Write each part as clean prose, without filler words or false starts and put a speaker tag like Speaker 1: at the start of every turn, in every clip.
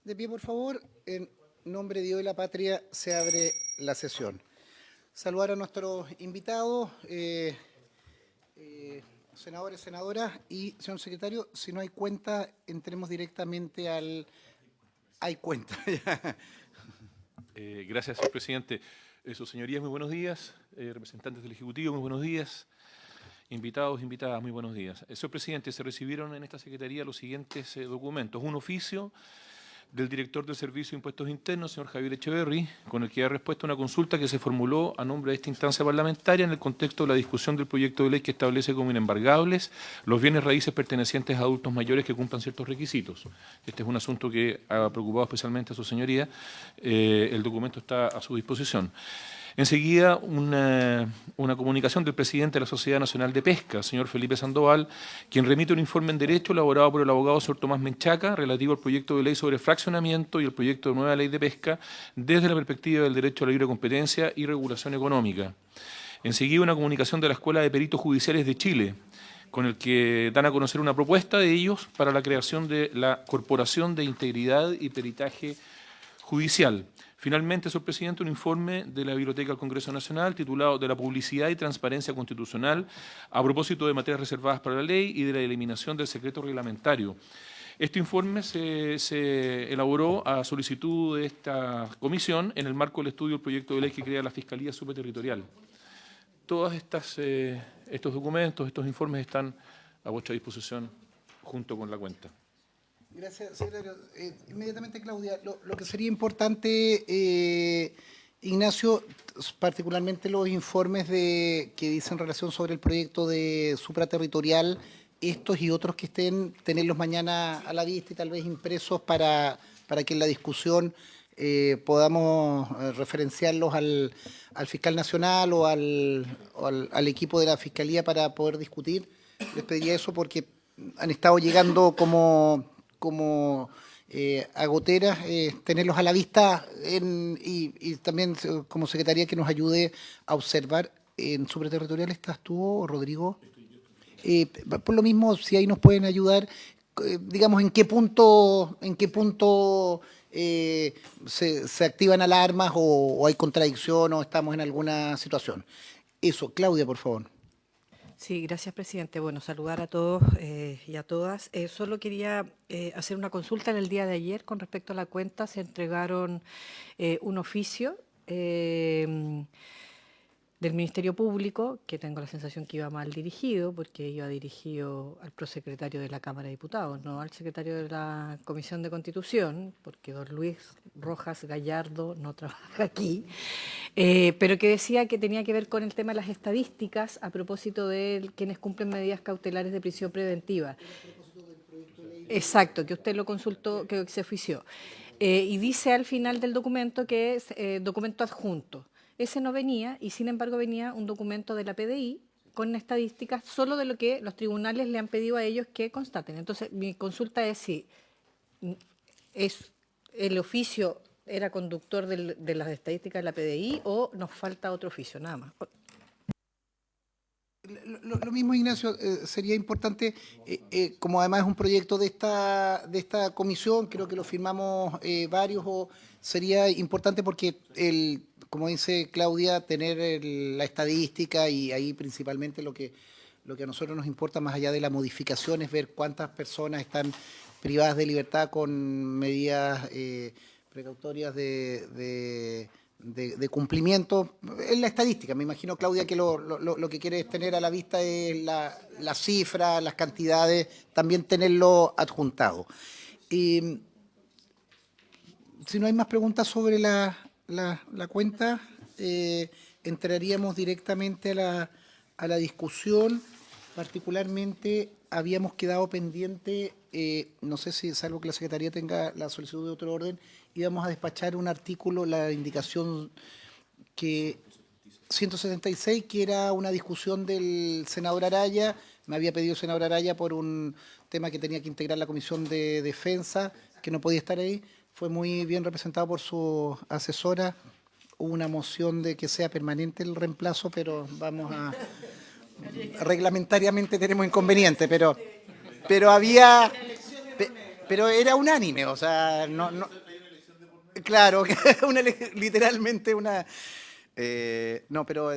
Speaker 1: De pie, por favor. En nombre de Dios y la patria se abre la sesión. Saludar a nuestros invitados, senadores, senadoras y, señor secretario, si no hay cuenta, entremos directamente al... Hay cuenta.
Speaker 2: Gracias, señor presidente. Sus señorías, muy buenos días. Representantes del Ejecutivo, muy buenos días. Invitados, invitadas, muy buenos días. Señor presidente, se recibieron en esta Secretaría los siguientes documentos. Un oficio del director del Servicio de Impuestos Internos, señor Javier Echeverry, con el que da respuesta a una consulta que se formuló a nombre de esta instancia parlamentaria en el contexto de la discusión del proyecto de ley que establece como inembargables los bienes raíces pertenecientes a adultos mayores que cumplan ciertos requisitos. Este es un asunto que ha preocupado especialmente a su señoría. El documento está a su disposición. Enseguida, una comunicación del presidente de la Sociedad Nacional de Pesca, señor Felipe Sandoval, quien remite un informe en Derecho elaborado por el abogado señor Tomás Menchaca relativo al proyecto de ley sobre fraccionamiento y el proyecto de nueva ley de pesca desde la perspectiva del derecho a la libre competencia y regulación económica. Enseguida, una comunicación de la Escuela de Peritos Judiciales de Chile, con el que dan a conocer una propuesta de ellos para la creación de la Corporación de Integridad y Peritaje Judicial. Finalmente, señor presidente, un informe de la Biblioteca del Congreso Nacional titulado de la publicidad y transparencia constitucional a propósito de materias reservadas para la ley y de la eliminación del secreto reglamentario. Este informe se elaboró a solicitud de esta comisión en el marco del estudio del proyecto de ley que crea la Fiscalía Superterritorial. Todos estos documentos, estos informes están a vuestra disposición junto con la cuenta.
Speaker 1: Gracias, secretario. Inmediatamente, Claudia, lo que sería importante, Ignacio, particularmente los informes que dicen relación sobre el proyecto de supraterritorial, estos y otros que estén, tenerlos mañana a la vista y tal vez impresos para que en la discusión podamos referenciarlos al fiscal nacional o al equipo de la Fiscalía para poder discutir. Les pediría eso porque han estado llegando como a goteras, tenerlos a la vista y también como secretaría que nos ayude a observar. ¿En supraterritorial estás tú, Rodrigo? Por lo mismo, si ahí nos pueden ayudar, digamos, en qué punto se activan alarmas o hay contradicción o estamos en alguna situación. Eso, Claudia, por favor.
Speaker 3: Sí, gracias, presidente. Bueno, saludar a todos y a todas. Solo quería hacer una consulta. En el día de ayer, con respecto a la cuenta, se entregaron un oficio del Ministerio Público, que tengo la sensación que iba mal dirigido, porque iba dirigido al prosecretario de la Cámara de Diputados, no al secretario de la Comisión de Constitución, porque don Luis Rojas Gallardo no trabaja aquí, pero que decía que tenía que ver con el tema de las estadísticas a propósito de quienes cumplen medidas cautelares de prisión preventiva. Exacto, que usted lo consultó, que se ofició. Y dice al final del documento que es documento adjunto. Ese no venía y sin embargo venía un documento de la PDI con estadísticas solo de lo que los tribunales le han pedido a ellos que constaten. Entonces, mi consulta es si el oficio era conductor de las estadísticas de la PDI o nos falta otro oficio, nada más.
Speaker 1: Lo mismo, Ignacio, sería importante, como además es un proyecto de esta comisión, creo que lo firmamos varios, sería importante porque, como dice Claudia, tener la estadística y ahí principalmente lo que a nosotros nos importa más allá de la modificación es ver cuántas personas están privadas de libertad con medidas precautorias de cumplimiento. Es la estadística, me imagino, Claudia, que lo que quiere es tener a la vista es las cifras, las cantidades, también tenerlo adjuntado. Si no hay más preguntas sobre la cuenta, entraríamos directamente a la discusión. Particularmente habíamos quedado pendiente, no sé si salvo que la Secretaría tenga la solicitud de otro orden, íbamos a despachar un artículo, la indicación que 176, que era una discusión del senador Araya. Me había pedido el senador Araya por un tema que tenía que integrar la Comisión de Defensa, que no podía estar ahí. Fue muy bien representado por su asesora. Hubo una moción de que sea permanente el reemplazo, pero vamos a... reglamentariamente tenemos inconveniente, pero había... pero era unánime, o sea, no. Claro, literalmente una. No, pero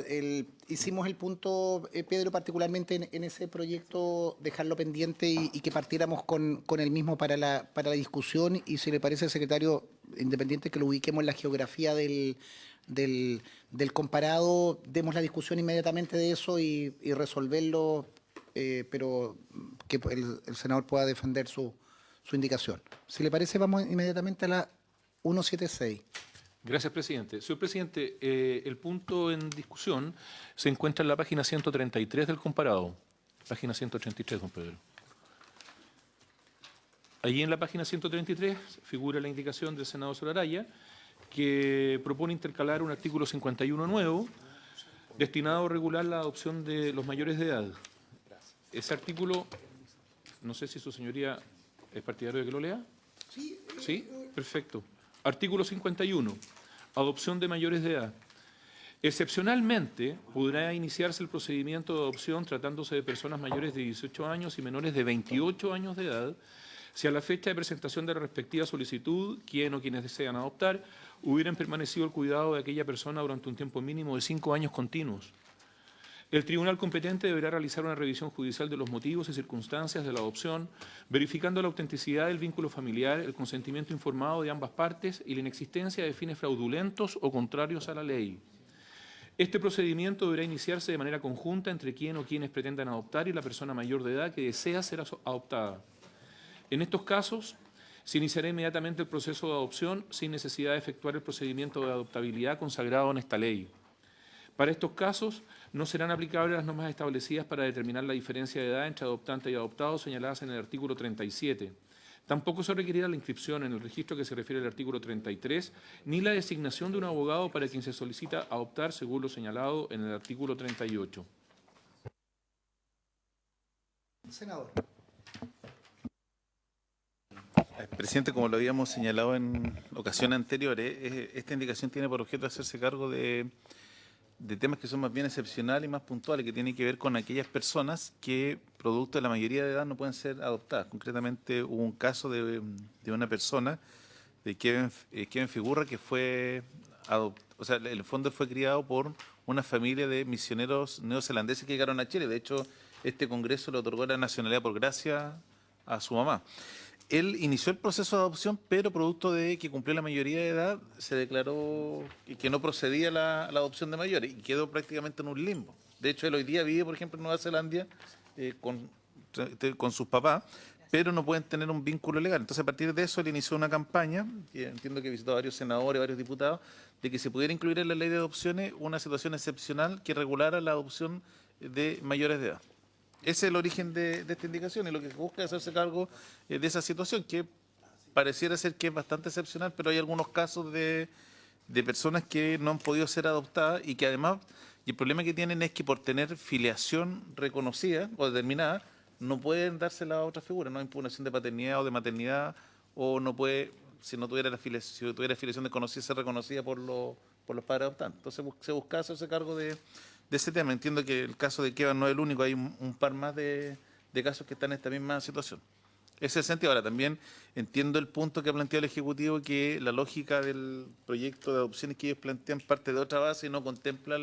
Speaker 1: hicimos el punto, Pedro, particularmente en ese proyecto, dejarlo pendiente y que partiéramos con el mismo para la discusión. Y si le parece, secretario, independiente que lo ubiquemos en la geografía del comparado, demos la discusión inmediatamente de eso y resolverlo, pero que el senador pueda defender su indicación. Si le parece, vamos inmediatamente a la 176.
Speaker 2: Gracias, presidente. Señor presidente, el punto en discusión se encuentra en la página 133 del comparado. Página 133, don Pedro. Allí en la página 133 figura la indicación del senador Solaraya que propone intercalar un artículo 51 nuevo destinado a regular la adopción de los mayores de edad. Ese artículo, no sé si su señoría es partidario de que lo lea.
Speaker 1: Sí.
Speaker 2: ¿Sí? Perfecto. Artículo 51. Adopción de mayores de edad. Excepcionalmente, podrá iniciarse el procedimiento de adopción tratándose de personas mayores de 18 años y menores de 28 años de edad, si a la fecha de presentación de la respectiva solicitud, quien o quienes desean adoptar, hubieran permanecido al cuidado de aquella persona durante un tiempo mínimo de 5 años continuos. El tribunal competente deberá realizar una revisión judicial de los motivos y circunstancias de la adopción, verificando la autenticidad del vínculo familiar, el consentimiento informado de ambas partes y la inexistencia de fines fraudulentos o contrarios a la ley. Este procedimiento deberá iniciarse de manera conjunta entre quien o quienes pretendan adoptar y la persona mayor de edad que desea ser adoptada. En estos casos, se iniciará inmediatamente el proceso de adopción sin necesidad de efectuar el procedimiento de adoptabilidad consagrado en esta ley. Para estos casos, no serán aplicables las normas establecidas para determinar la diferencia de edad entre adoptante y adoptado señaladas en el artículo 37. Tampoco se requerirá la inscripción en el registro que se refiere al artículo 33, ni la designación de un abogado para quien se solicita adoptar según lo señalado en el artículo 38.
Speaker 1: Senador.
Speaker 4: Presidente, como lo habíamos señalado en ocasiones anteriores, esta indicación tiene por objeto hacerse cargo de temas que son más bien excepcionales y más puntuales, que tienen que ver con aquellas personas que, producto de la mayoría de edad, no pueden ser adoptadas. Concretamente, hubo un caso de una persona, de Kevin Figurra, que fue o sea, el fondo fue criado por una familia de misioneros neozelandeses que llegaron a Chile. De hecho, este Congreso le otorgó la nacionalidad por gracia a su mamá. Él inició el proceso de adopción, pero producto de que cumplió la mayoría de edad, se declaró que no procedía la adopción de mayores y quedó prácticamente en un limbo. De hecho, él hoy día vive, por ejemplo, en Nueva Zelanda con sus papás, pero no pueden tener un vínculo legal. Entonces, a partir de eso, él inició una campaña, y entiendo que visitó a varios senadores, varios diputados, de que se pudiera incluir en la ley de adopciones una situación excepcional que regulara la adopción de mayores de edad. Ese es el origen de esta indicación y lo que busca es hacerse cargo de esa situación que pareciera ser que es bastante excepcional, pero hay algunos casos de personas que no han podido ser adoptadas y que además, y el problema que tienen es que por tener filiación reconocida o determinada, no pueden dársela a otra figura, no hay impugnación de paternidad o de maternidad, o no puede, si tuviera filiación desconocida, ser reconocida por los padres adoptantes. Entonces se busca hacerse cargo de ese tema. Entiendo que el caso de Kevin no es el único, hay un par más de casos que están en esta misma situación. Ese es el sentido. Ahora, también entiendo el punto que ha planteado el Ejecutivo, que la lógica del proyecto de adopciones que ellos plantean parte de otra base y no contempla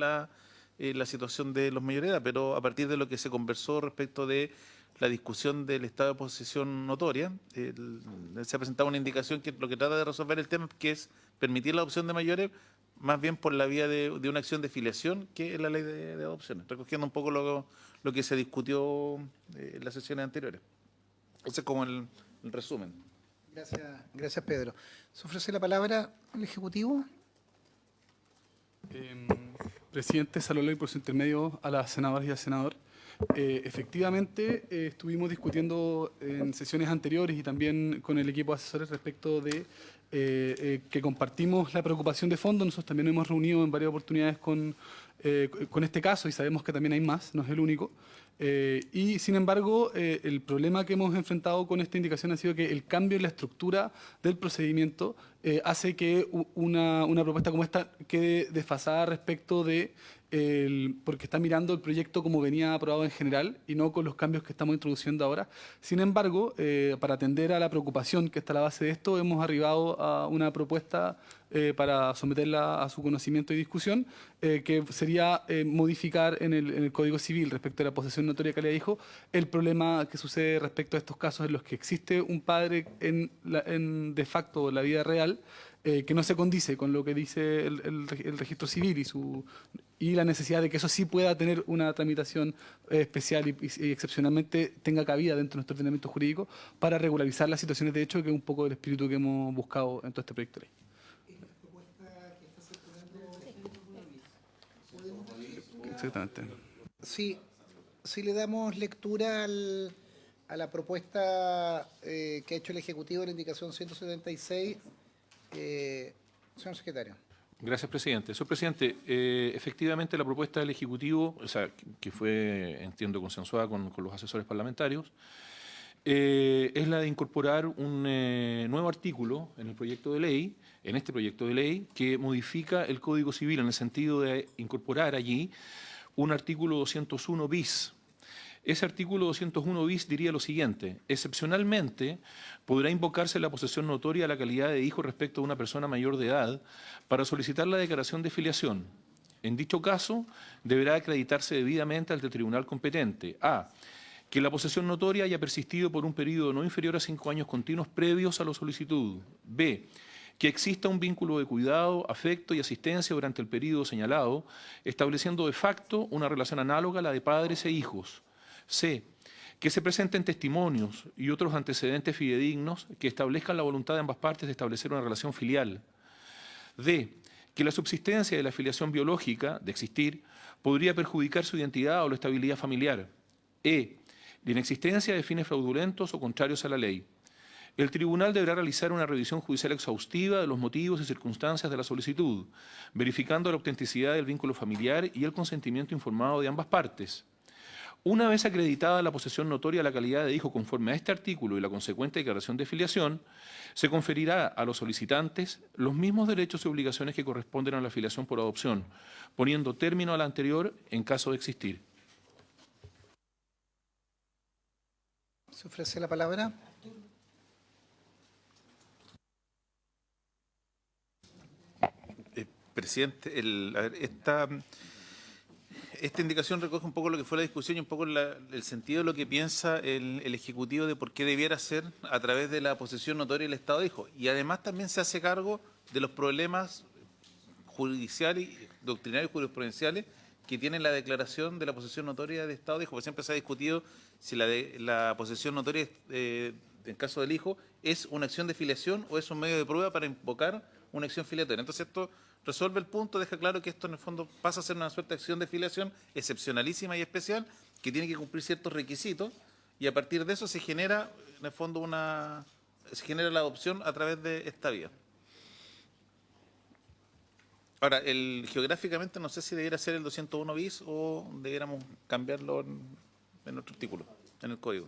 Speaker 4: la situación de los mayores de edad, pero a partir de lo que se conversó respecto de la discusión del estado de posesión notoria, se ha presentado una indicación que lo que trata de resolver el tema, que es permitir la adopción de mayores más bien por la vía de una acción de filiación que es la ley de adopciones, recogiendo un poco lo que se discutió en las sesiones anteriores. Ese es como el resumen.
Speaker 1: Gracias, Pedro. ¿Se ofrece la palabra al Ejecutivo?
Speaker 5: Presidente Saloley, por su intermedio a las senadoras y al senador. Efectivamente, estuvimos discutiendo en sesiones anteriores y también con el equipo de asesores respecto de que compartimos la preocupación de fondo. Nosotros también nos hemos reunido en varias oportunidades con este caso y sabemos que también hay más, no es el único. Y sin embargo, el problema que hemos enfrentado con esta indicación ha sido que el cambio en la estructura del procedimiento hace que una propuesta como esta quede desfasada respecto de porque está mirando el proyecto como venía aprobado en general y no con los cambios que estamos introduciendo ahora. Sin embargo, para atender a la preocupación que está a la base de esto, hemos arribado a una propuesta para someterla a su conocimiento y discusión, que sería modificar en el Código Civil respecto a la posesión notoria de calidad de hijo el problema que sucede respecto a estos casos en los que existe un padre de facto en la vida real, que no se condice con lo que dice el registro civil y la necesidad de que eso sí pueda tener una tramitación especial y excepcionalmente tenga cabida dentro de nuestro ordenamiento jurídico para regularizar las situaciones de hecho, que es un poco el espíritu que hemos buscado en todo este proyecto de ley. Exactamente.
Speaker 1: Sí, si le damos lectura a la propuesta que ha hecho el Ejecutivo de la indicación 176, señor secretario.
Speaker 2: Gracias, presidente. Señor presidente, efectivamente la propuesta del Ejecutivo, o sea, que fue, entiendo, consensuada con los asesores parlamentarios, es la de incorporar un nuevo artículo en el proyecto de ley, en este proyecto de ley, que modifica el Código Civil en el sentido de incorporar allí un artículo 201 bis. Ese artículo 201 bis diría lo siguiente: excepcionalmente podrá invocarse la posesión notoria de la calidad de hijo respecto de una persona mayor de edad para solicitar la declaración de filiación. En dicho caso, deberá acreditarse debidamente ante el tribunal competente: a. que la posesión notoria haya persistido por un periodo no inferior a 5 años continuos previos a la solicitud; b. que exista un vínculo de cuidado, afecto y asistencia durante el periodo señalado, estableciendo de facto una relación análoga a la de padres e hijos; c. que se presenten testimonios y otros antecedentes fidedignos que establezcan la voluntad de ambas partes de establecer una relación filial; d. que la subsistencia de la filiación biológica, de existir, podría perjudicar su identidad o la estabilidad familiar; e. la inexistencia de fines fraudulentos o contrarios a la ley. El tribunal deberá realizar una revisión judicial exhaustiva de los motivos y circunstancias de la solicitud, verificando la autenticidad del vínculo familiar y el consentimiento informado de ambas partes. Una vez acreditada la posesión notoria de la calidad de hijo conforme a este artículo y la consecuente declaración de filiación, se conferirá a los solicitantes los mismos derechos y obligaciones que corresponden a la filiación por adopción, poniendo término a la anterior en caso de existir.
Speaker 1: ¿Se ofrece la palabra?
Speaker 4: Presidente, esta indicación recoge un poco lo que fue la discusión y un poco el sentido de lo que piensa el Ejecutivo de por qué debiera ser a través de la posesión notoria del Estado de hijo. Y además también se hace cargo de los problemas judiciales, doctrinarios y jurisprudenciales que tiene la declaración de la posesión notoria de Estado de hijo. Porque siempre se ha discutido si la posesión notoria en caso del hijo es una acción de filiación o es un medio de prueba para invocar una acción filiatoria. Entonces esto resuelve el punto, deja claro que esto en el fondo pasa a ser una suerte de acción de filiación excepcionalísima y especial que tiene que cumplir ciertos requisitos y a partir de eso se genera en el fondo la adopción a través de esta vía. Ahora, geográficamente no sé si debiera ser el 201 bis o debiéramos cambiarlo en otro artículo, en el código.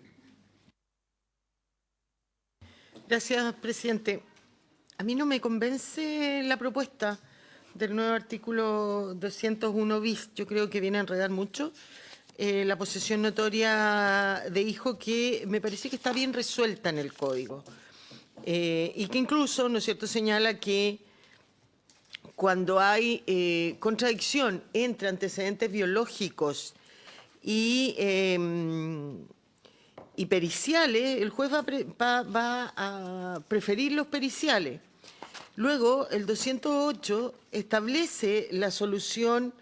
Speaker 6: Gracias, presidente. A mí no me convence la propuesta del nuevo artículo 201 bis. Yo creo que viene a enredar mucho la posesión notoria de hijo, que me parece que está bien resuelta en el código. Y que incluso, ¿no es cierto?, señala que cuando hay contradicción entre antecedentes biológicos y periciales, el juez va a preferir los periciales. Luego, el 208 establece la solución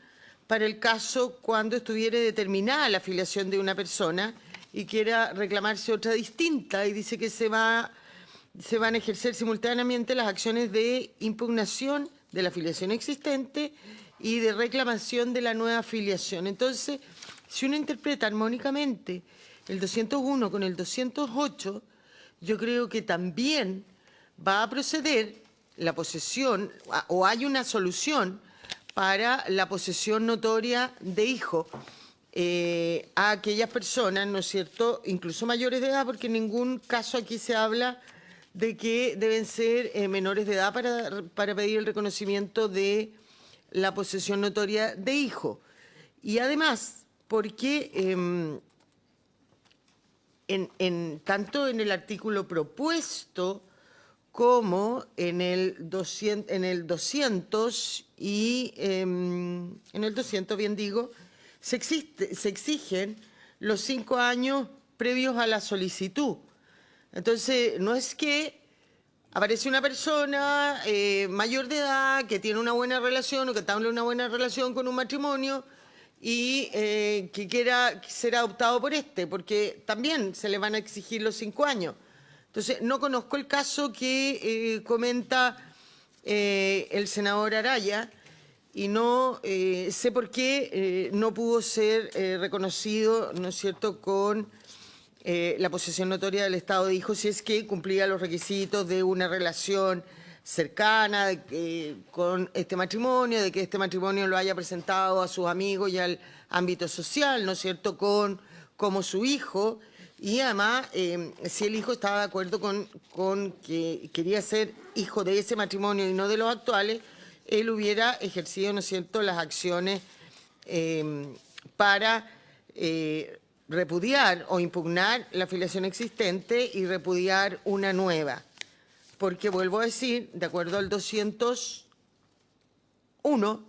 Speaker 6: para el caso cuando estuviere determinada la filiación de una persona y quiera reclamarse otra distinta, y dice que se van a ejercer simultáneamente las acciones de impugnación de la filiación existente y de reclamación de la nueva filiación. Entonces, si uno interpreta armónicamente el 201 con el 208, yo creo que también va a proceder la posesión, o hay una solución para la posesión notoria de hijo a aquellas personas, ¿no es cierto?, incluso mayores de edad, porque en ningún caso aquí se habla de que deben ser menores de edad para pedir el reconocimiento de la posesión notoria de hijo. Y además, porque tanto en el artículo propuesto como en el 200 y en el 200, bien digo, se exigen los 5 años previos a la solicitud. Entonces, no es que aparece una persona mayor de edad que tiene una buena relación o que está en una buena relación con un matrimonio y que quiera ser adoptado por porque también se le van a exigir los 5 años. Entonces, no conozco el caso que comenta el senador Araya y no sé por qué no pudo ser reconocido, ¿no es cierto?, con la posesión notoria del estado de hijo, si es que cumplía los requisitos de una relación cercana con este matrimonio, de que este matrimonio lo haya presentado a sus amigos y al ámbito social, ¿no es cierto?, como su hijo. Y además, si el hijo estaba de acuerdo con que quería ser hijo de ese matrimonio y no de los actuales, él hubiera ejercido, ¿no es cierto?, las acciones para repudiar o impugnar la filiación existente y repudiar una nueva. Porque, vuelvo a decir, de acuerdo al 201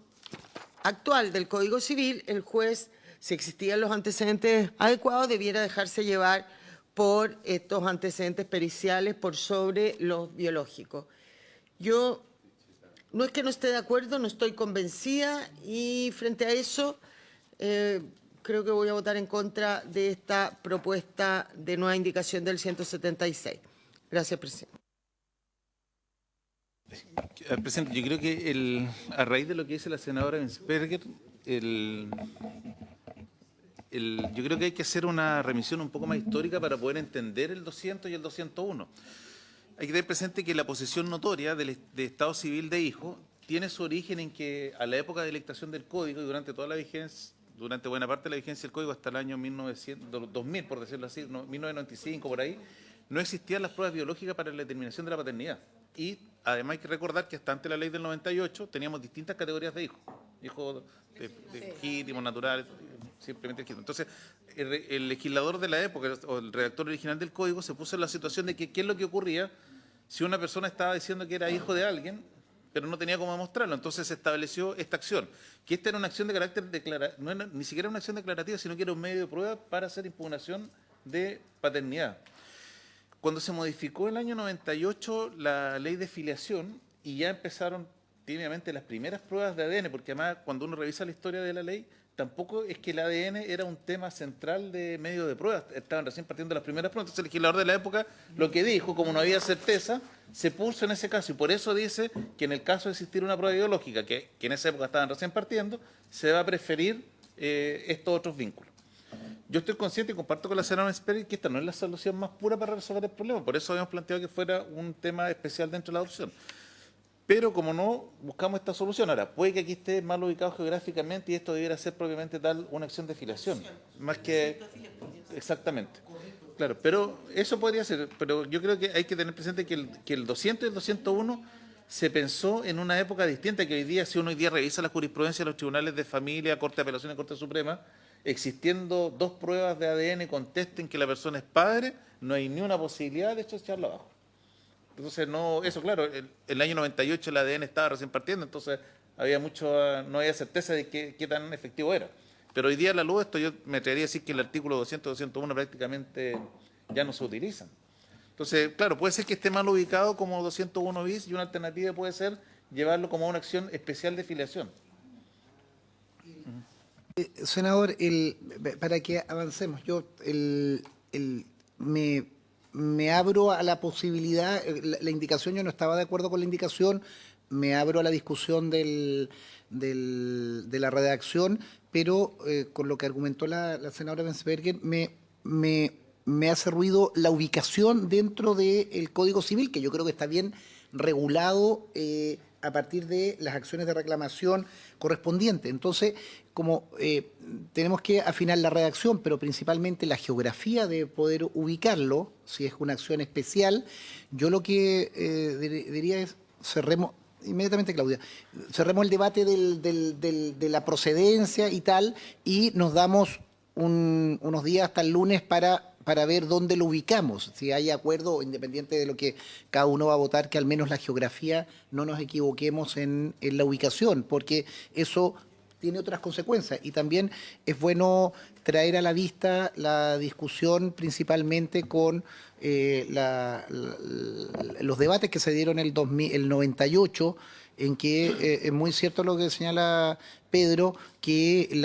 Speaker 6: actual del Código Civil, el juez, si existían los antecedentes adecuados, debiera dejarse llevar por estos antecedentes periciales por sobre los biológicos. Yo no es que no esté de acuerdo, no estoy convencida y frente a eso creo que voy a votar en contra de esta propuesta de nueva indicación del 176. Gracias, presidente.
Speaker 4: Presidente, yo creo que a raíz de lo que dice la senadora Bensberger, yo creo que hay que hacer una remisión un poco más histórica para poder entender el 200 y el 201. Hay que tener presente que la posesión notoria de estado civil de hijo tiene su origen en que a la época de dictación del Código y durante toda la vigencia, durante buena parte de la vigencia del Código hasta el año 2000, por decirlo así, 1995, por ahí, no existían las pruebas biológicas para la determinación de la paternidad. Y además hay que recordar que hasta antes de la ley del 98 teníamos distintas categorías de hijos. Hijos legítimos, naturales, simplemente legítimos. Entonces, el legislador de la época, o el redactor original del Código, se puso en la situación de que qué es lo que ocurría si una persona estaba diciendo que era hijo de alguien, pero no tenía cómo demostrarlo. Entonces se estableció esta acción, que esta era una acción de carácter declarativo, no era ni siquiera una acción declarativa, sino que era un medio de prueba para hacer impugnación de paternidad. Cuando se modificó el año 98 la ley de filiación y ya empezaron tímidamente las primeras pruebas de ADN, porque además cuando uno revisa la historia de la ley, tampoco es que el ADN era un tema central de medio de pruebas, estaban recién partiendo las primeras pruebas. Entonces el legislador de la época lo que dijo, como no había certeza, se puso en ese caso y por eso dice que en el caso de existir una prueba biológica, que en esa época estaban recién partiendo, se va a preferir estos otros vínculos. Yo estoy consciente y comparto con la senadora Bensberger que esta no es la solución más pura para resolver el problema, por eso habíamos planteado que fuera un tema especial dentro de la adopción. Pero como no, buscamos esta solución. Ahora, puede que aquí esté mal ubicado geográficamente y esto debiera ser propiamente tal una acción de filiación, más que... Exactamente. Claro, pero eso podría ser, pero yo creo que hay que tener presente que el 200 y el 201 se pensó en una época distinta, que hoy día, si uno hoy día revisa la jurisprudencia de los tribunales de familia, Corte de Apelación y Corte Suprema, existiendo dos pruebas de ADN contesten que la persona es padre, no hay ni una posibilidad de echarlo abajo. Entonces, no, eso claro, el año 98 el ADN estaba recién partiendo, entonces no había certeza de qué tan efectivo era. Pero hoy día a la luz de esto yo me atrevería a decir que el artículo 200 201 prácticamente ya no se utilizan. Entonces, claro, puede ser que esté mal ubicado como 201 bis y una alternativa puede ser llevarlo como una acción especial de filiación.
Speaker 1: Senador, para que avancemos, yo me abro a la posibilidad, la indicación, yo no estaba de acuerdo con la indicación, me abro a la discusión de la redacción, pero con lo que argumentó la senadora Bensberger, me hace ruido la ubicación dentro del Código Civil, que yo creo que está bien regulado a partir de las acciones de reclamación correspondientes. Entonces, como tenemos que afinar la redacción, pero principalmente la geografía de poder ubicarlo, si es una acción especial, yo lo que diría es cerremos inmediatamente, Claudia. Cerremos el debate de la procedencia y tal, y nos damos unos días hasta el lunes para ver dónde lo ubicamos. Si hay acuerdo, independiente de lo que cada uno va a votar, que al menos la geografía no nos equivoquemos en la ubicación, porque eso tiene otras consecuencias. Y también es bueno traer a la vista la discusión principalmente con los debates que se dieron el 98, en que es muy cierto lo que señala Pedro, que el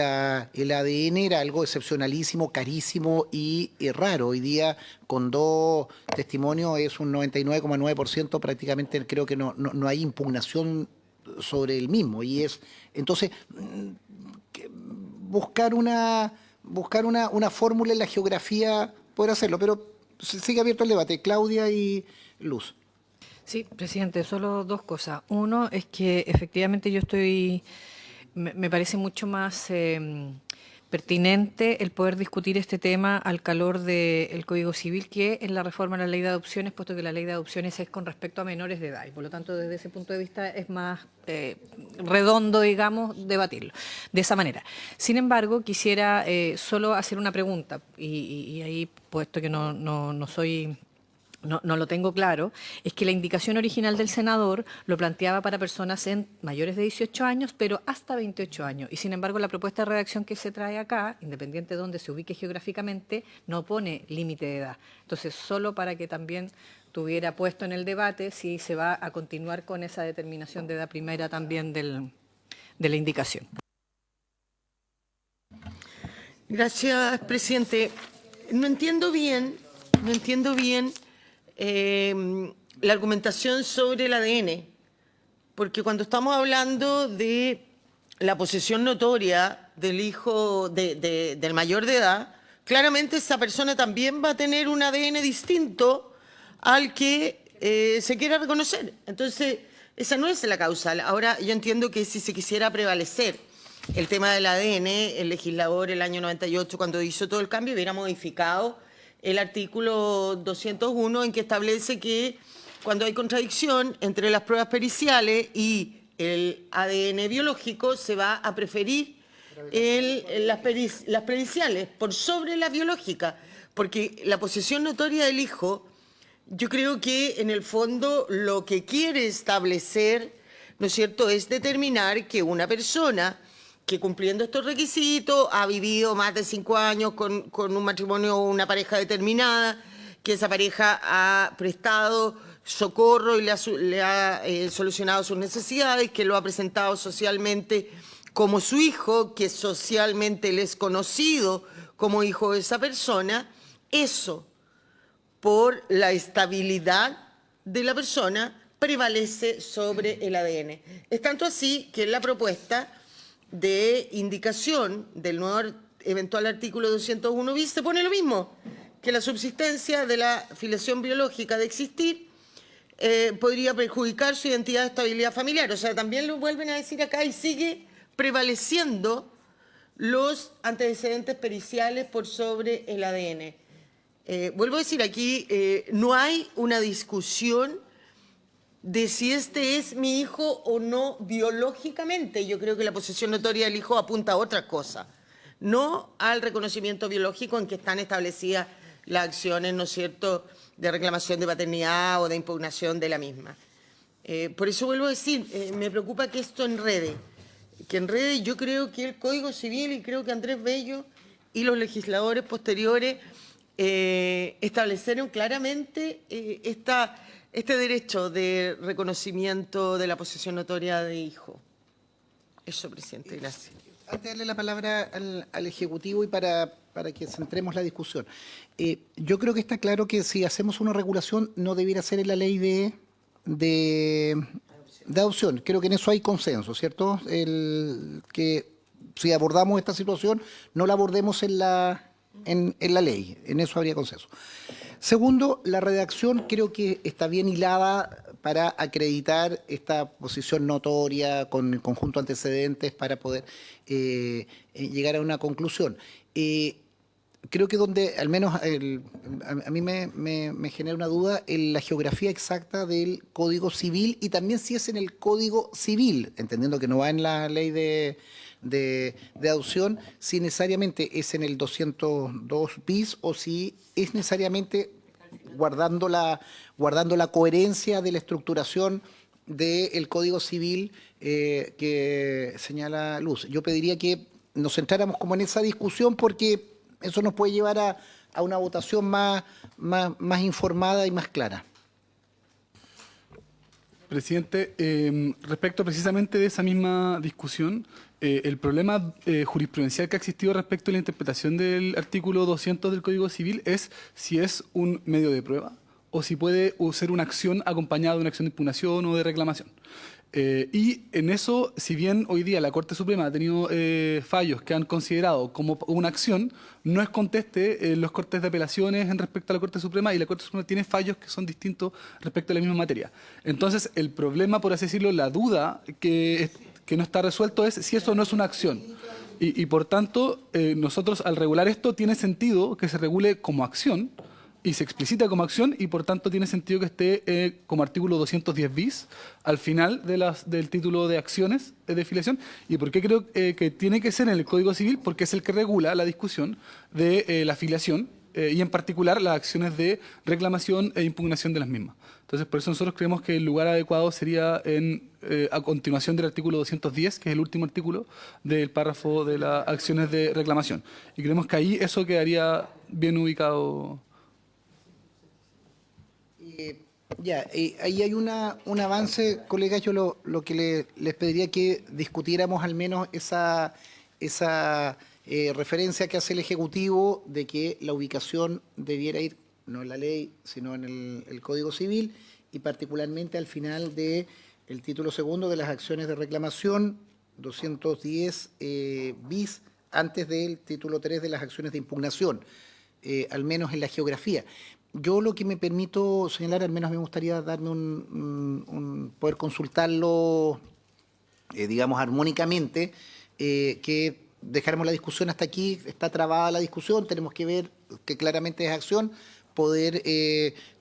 Speaker 1: ADN era algo excepcionalísimo, carísimo y raro. Hoy día, con 2 testimonios, es un 99,9%, prácticamente creo que no hay impugnación sobre el mismo. Y es, entonces, buscar una fórmula en la geografía, poder hacerlo, pero sigue abierto el debate. Claudia y Luz.
Speaker 3: Sí, presidente, solo 2 cosas. Uno es que efectivamente me parece mucho más pertinente el poder discutir este tema al calor del Código Civil que en la reforma a la ley de adopciones, puesto que la ley de adopciones es con respecto a menores de edad y por lo tanto desde ese punto de vista es más redondo, digamos, debatirlo de esa manera. Sin embargo, quisiera solo hacer una pregunta y ahí, puesto que no soy... No lo tengo claro, es que la indicación original del senador lo planteaba para personas mayores de 18 años, pero hasta 28 años. Y sin embargo, la propuesta de redacción que se trae acá, independiente de dónde se ubique geográficamente, no pone límite de edad. Entonces, solo para que también tuviera puesto en el debate si se va a continuar con esa determinación de edad primera también de la indicación.
Speaker 6: Gracias, presidente. No entiendo bien la argumentación sobre el ADN, porque cuando estamos hablando de la posesión notoria del hijo del mayor de edad, claramente esa persona también va a tener un ADN distinto al que se quiera reconocer. Entonces, esa no es la causal. Ahora, yo entiendo que si se quisiera prevalecer el tema del ADN, el legislador el año 98, cuando hizo todo el cambio, hubiera modificado el artículo 201 en que establece que cuando hay contradicción entre las pruebas periciales y el ADN biológico se va a preferir las periciales por sobre la biológica, porque la posesión notoria del hijo, yo creo que en el fondo lo que quiere establecer, ¿no es cierto?, es determinar que una persona que cumpliendo estos requisitos ha vivido más de 5 años con un matrimonio o una pareja determinada, que esa pareja ha prestado socorro y le ha solucionado sus necesidades, que lo ha presentado socialmente como su hijo, que socialmente le es conocido como hijo de esa persona. Eso, por la estabilidad de la persona, prevalece sobre el ADN. Es tanto así que en la propuesta de indicación del nuevo eventual artículo 201 bis se pone lo mismo, que la subsistencia de la filiación biológica de existir podría perjudicar su identidad de estabilidad familiar. O sea, también lo vuelven a decir acá y sigue prevaleciendo los antecedentes periciales por sobre el ADN. Vuelvo a decir, aquí no hay una discusión de si este es mi hijo o no biológicamente. Yo creo que la posesión notoria del hijo apunta a otra cosa, no al reconocimiento biológico en que están establecidas las acciones, ¿no es cierto?, de reclamación de paternidad o de impugnación de la misma. Por eso vuelvo a decir, me preocupa que esto enrede, yo creo que el Código Civil y creo que Andrés Bello y los legisladores posteriores establecieron claramente este derecho de reconocimiento de la posesión notoria de hijo. Eso, presidente, gracias.
Speaker 1: Antes de darle la palabra al Ejecutivo y para que centremos la discusión, yo creo que está claro que si hacemos una regulación no debiera ser en la ley de adopción. Creo que en eso hay consenso, ¿cierto? Que si abordamos esta situación, no la abordemos en la ley. En eso habría consenso. Segundo, la redacción creo que está bien hilada para acreditar esta posición notoria con el conjunto de antecedentes para poder llegar a una conclusión. creo que donde, al menos a mí me genera una duda, en la geografía exacta del Código Civil y también si es en el Código Civil, entendiendo que no va en la ley de adopción, si necesariamente es en el 202 bis o si es necesariamente guardando la coherencia de la estructuración del Código Civil que señala Luz. Yo pediría que nos centráramos como en esa discusión porque eso nos puede llevar a una votación más informada y más clara.
Speaker 5: Presidente, respecto precisamente de esa misma discusión, el problema jurisprudencial que ha existido respecto a la interpretación del artículo 200 del Código Civil es si es un medio de prueba o si puede ser una acción acompañada de una acción de impugnación o de reclamación. Y en eso, si bien hoy día la Corte Suprema ha tenido fallos que han considerado como una acción, no es conteste los cortes de apelaciones en respecto a la Corte Suprema y la Corte Suprema tiene fallos que son distintos respecto a la misma materia. Entonces, el problema, por así decirlo, la duda que no está resuelto es si eso no es una acción. Y por tanto, nosotros al regular esto tiene sentido que se regule como acción, y se explicita como acción y por tanto tiene sentido que esté como artículo 210 bis al final del título de acciones de filiación. ¿Y por qué creo que tiene que ser en el Código Civil? Porque es el que regula la discusión de la filiación y en particular las acciones de reclamación e impugnación de las mismas. Entonces, por eso nosotros creemos que el lugar adecuado sería a continuación del artículo 210, que es el último artículo del párrafo de las acciones de reclamación. Y creemos que ahí eso quedaría bien ubicado.
Speaker 1: Ahí hay un avance, colegas. Yo lo que les pediría que discutiéramos al menos esa referencia que hace el Ejecutivo de que la ubicación debiera ir no en la ley, sino en el Código Civil y particularmente al final del título segundo de las acciones de reclamación, 210 bis, antes del título 3 de las acciones de impugnación, al menos en la geografía. Yo lo que me permito señalar, al menos me gustaría darme poder consultarlo, digamos, armónicamente, que dejáramos la discusión hasta aquí, está trabada la discusión, tenemos que ver que claramente es acción, poder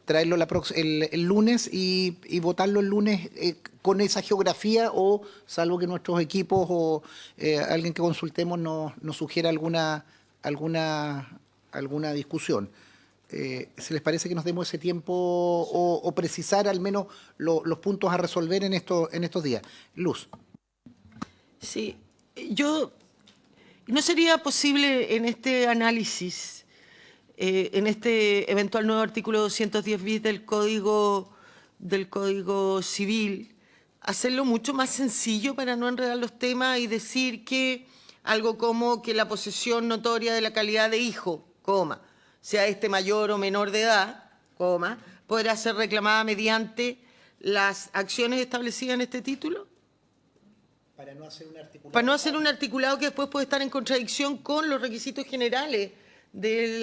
Speaker 1: traerlo el lunes y votarlo el lunes con esa geografía o salvo que nuestros equipos o alguien que consultemos nos sugiera alguna discusión. ¿Se les parece que nos demos ese tiempo o precisar al menos los puntos a resolver en estos días? Luz.
Speaker 6: Sí, ¿no sería posible en este análisis, en este eventual nuevo artículo 210 bis del Código Civil, hacerlo mucho más sencillo para no enredar los temas y decir que algo como que la posesión notoria de la calidad de hijo, sea este mayor o menor de edad, podrá ser reclamada mediante las acciones establecidas en este título?
Speaker 1: Para no hacer un articulado.
Speaker 6: Para no hacer un articulado que después puede estar en contradicción con los requisitos generales del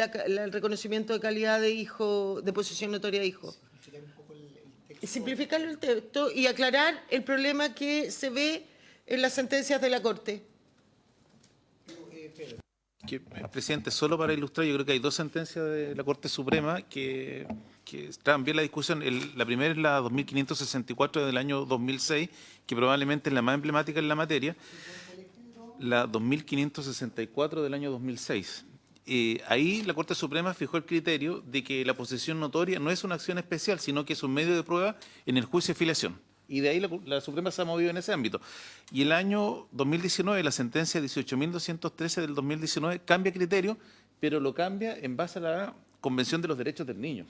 Speaker 6: reconocimiento de calidad de hijo, de posesión notoria de hijo.
Speaker 1: Simplificar un poco el texto.
Speaker 6: Simplificarlo el texto y aclarar el problema que se ve en las sentencias de la Corte.
Speaker 4: Presidente, solo para ilustrar, yo creo que hay dos sentencias de la Corte Suprema que traen bien la discusión. La primera es la 2564 del año 2006, que probablemente es la más emblemática en la materia. La 2564 del año 2006. Ahí la Corte Suprema fijó el criterio de que la posesión notoria no es una acción especial, sino que es un medio de prueba en el juicio de filiación. Y de ahí la Suprema se ha movido en ese ámbito. Y el año 2019, la sentencia 18.213 del 2019 cambia criterio, pero lo cambia en base a la Convención de los Derechos del Niño.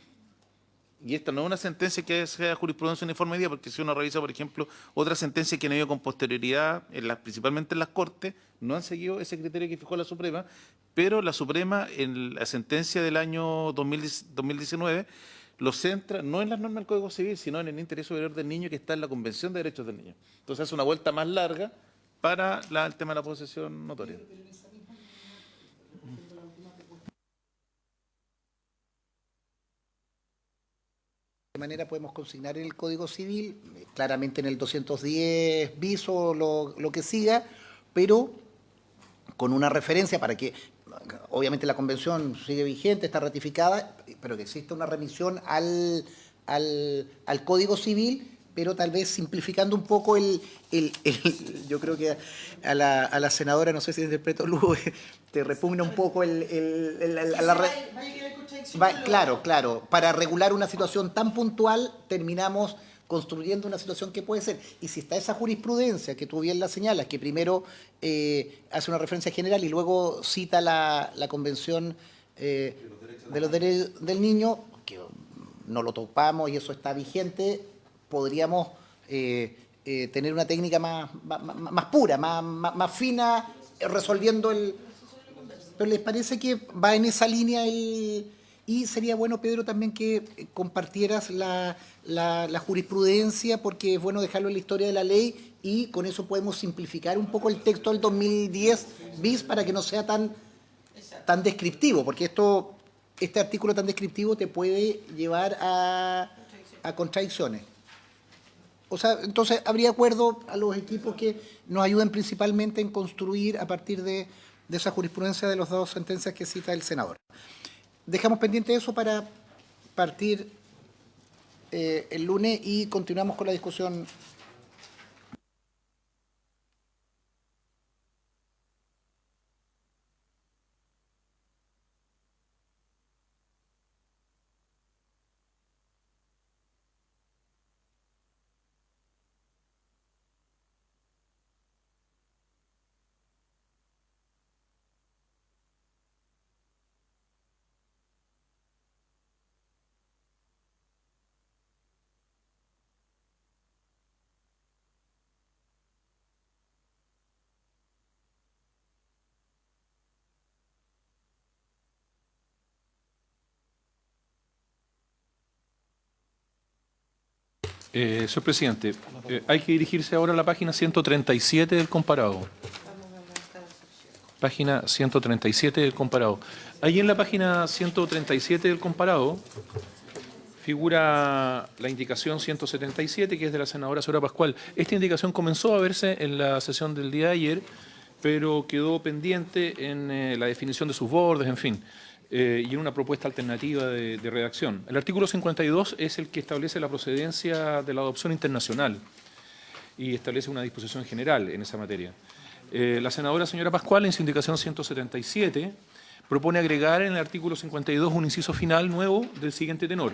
Speaker 4: Y esta no es una sentencia que sea jurisprudencia uniforme hoy día, porque si uno revisa, por ejemplo, otras sentencias que han ido con posterioridad, principalmente en las Cortes, no han seguido ese criterio que fijó la Suprema, pero la Suprema, en la sentencia del año 2019, lo centra no en las normas del Código Civil, sino en el interés superior del niño que está en la Convención de Derechos del Niño. Entonces hace una vuelta más larga para el tema de la posesión notoria.
Speaker 1: De manera podemos consignar en el Código Civil, claramente en el 210 bis o lo que siga, pero con una referencia para que obviamente la convención sigue vigente, está ratificada, pero que exista una remisión al Código Civil, pero tal vez simplificando un poco yo creo que a la senadora, no sé si interpreto Lugo, te repugna un poco claro, para regular una situación tan puntual terminamos construyendo una situación que puede ser. Y si está esa jurisprudencia que tú bien la señalas, que primero hace una referencia general y luego cita la Convención de los Derechos del Niño, que no lo topamos y eso está vigente, podríamos tener una técnica más pura, más fina, resolviendo el... Pero ¿les parece que va en esa línea y sería bueno, Pedro, también que compartieras la jurisprudencia, porque es bueno dejarlo en la historia de la ley y con eso podemos simplificar un poco el texto del 2010 bis para que no sea tan descriptivo, porque este artículo tan descriptivo te puede llevar a contradicciones. O sea, entonces habría acuerdo a los equipos que nos ayuden principalmente en construir a partir de esa jurisprudencia de las dos sentencias que cita el senador. Dejamos pendiente eso para partir el lunes y continuamos con la discusión.
Speaker 2: Señor presidente, hay que dirigirse ahora a la página 137 del comparado. Página 137 del comparado. Ahí en la página 137 del comparado figura la indicación 177, que es de la senadora Soraya Pascual. Esta indicación comenzó a verse en la sesión del día de ayer, pero quedó pendiente en la definición de sus bordes, en fin. Y en una propuesta alternativa de redacción. El artículo 52 es el que establece la procedencia de la adopción internacional y establece una disposición general en esa materia. La senadora señora Pascual, en su indicación 177, propone agregar en el artículo 52 un inciso final nuevo del siguiente tenor.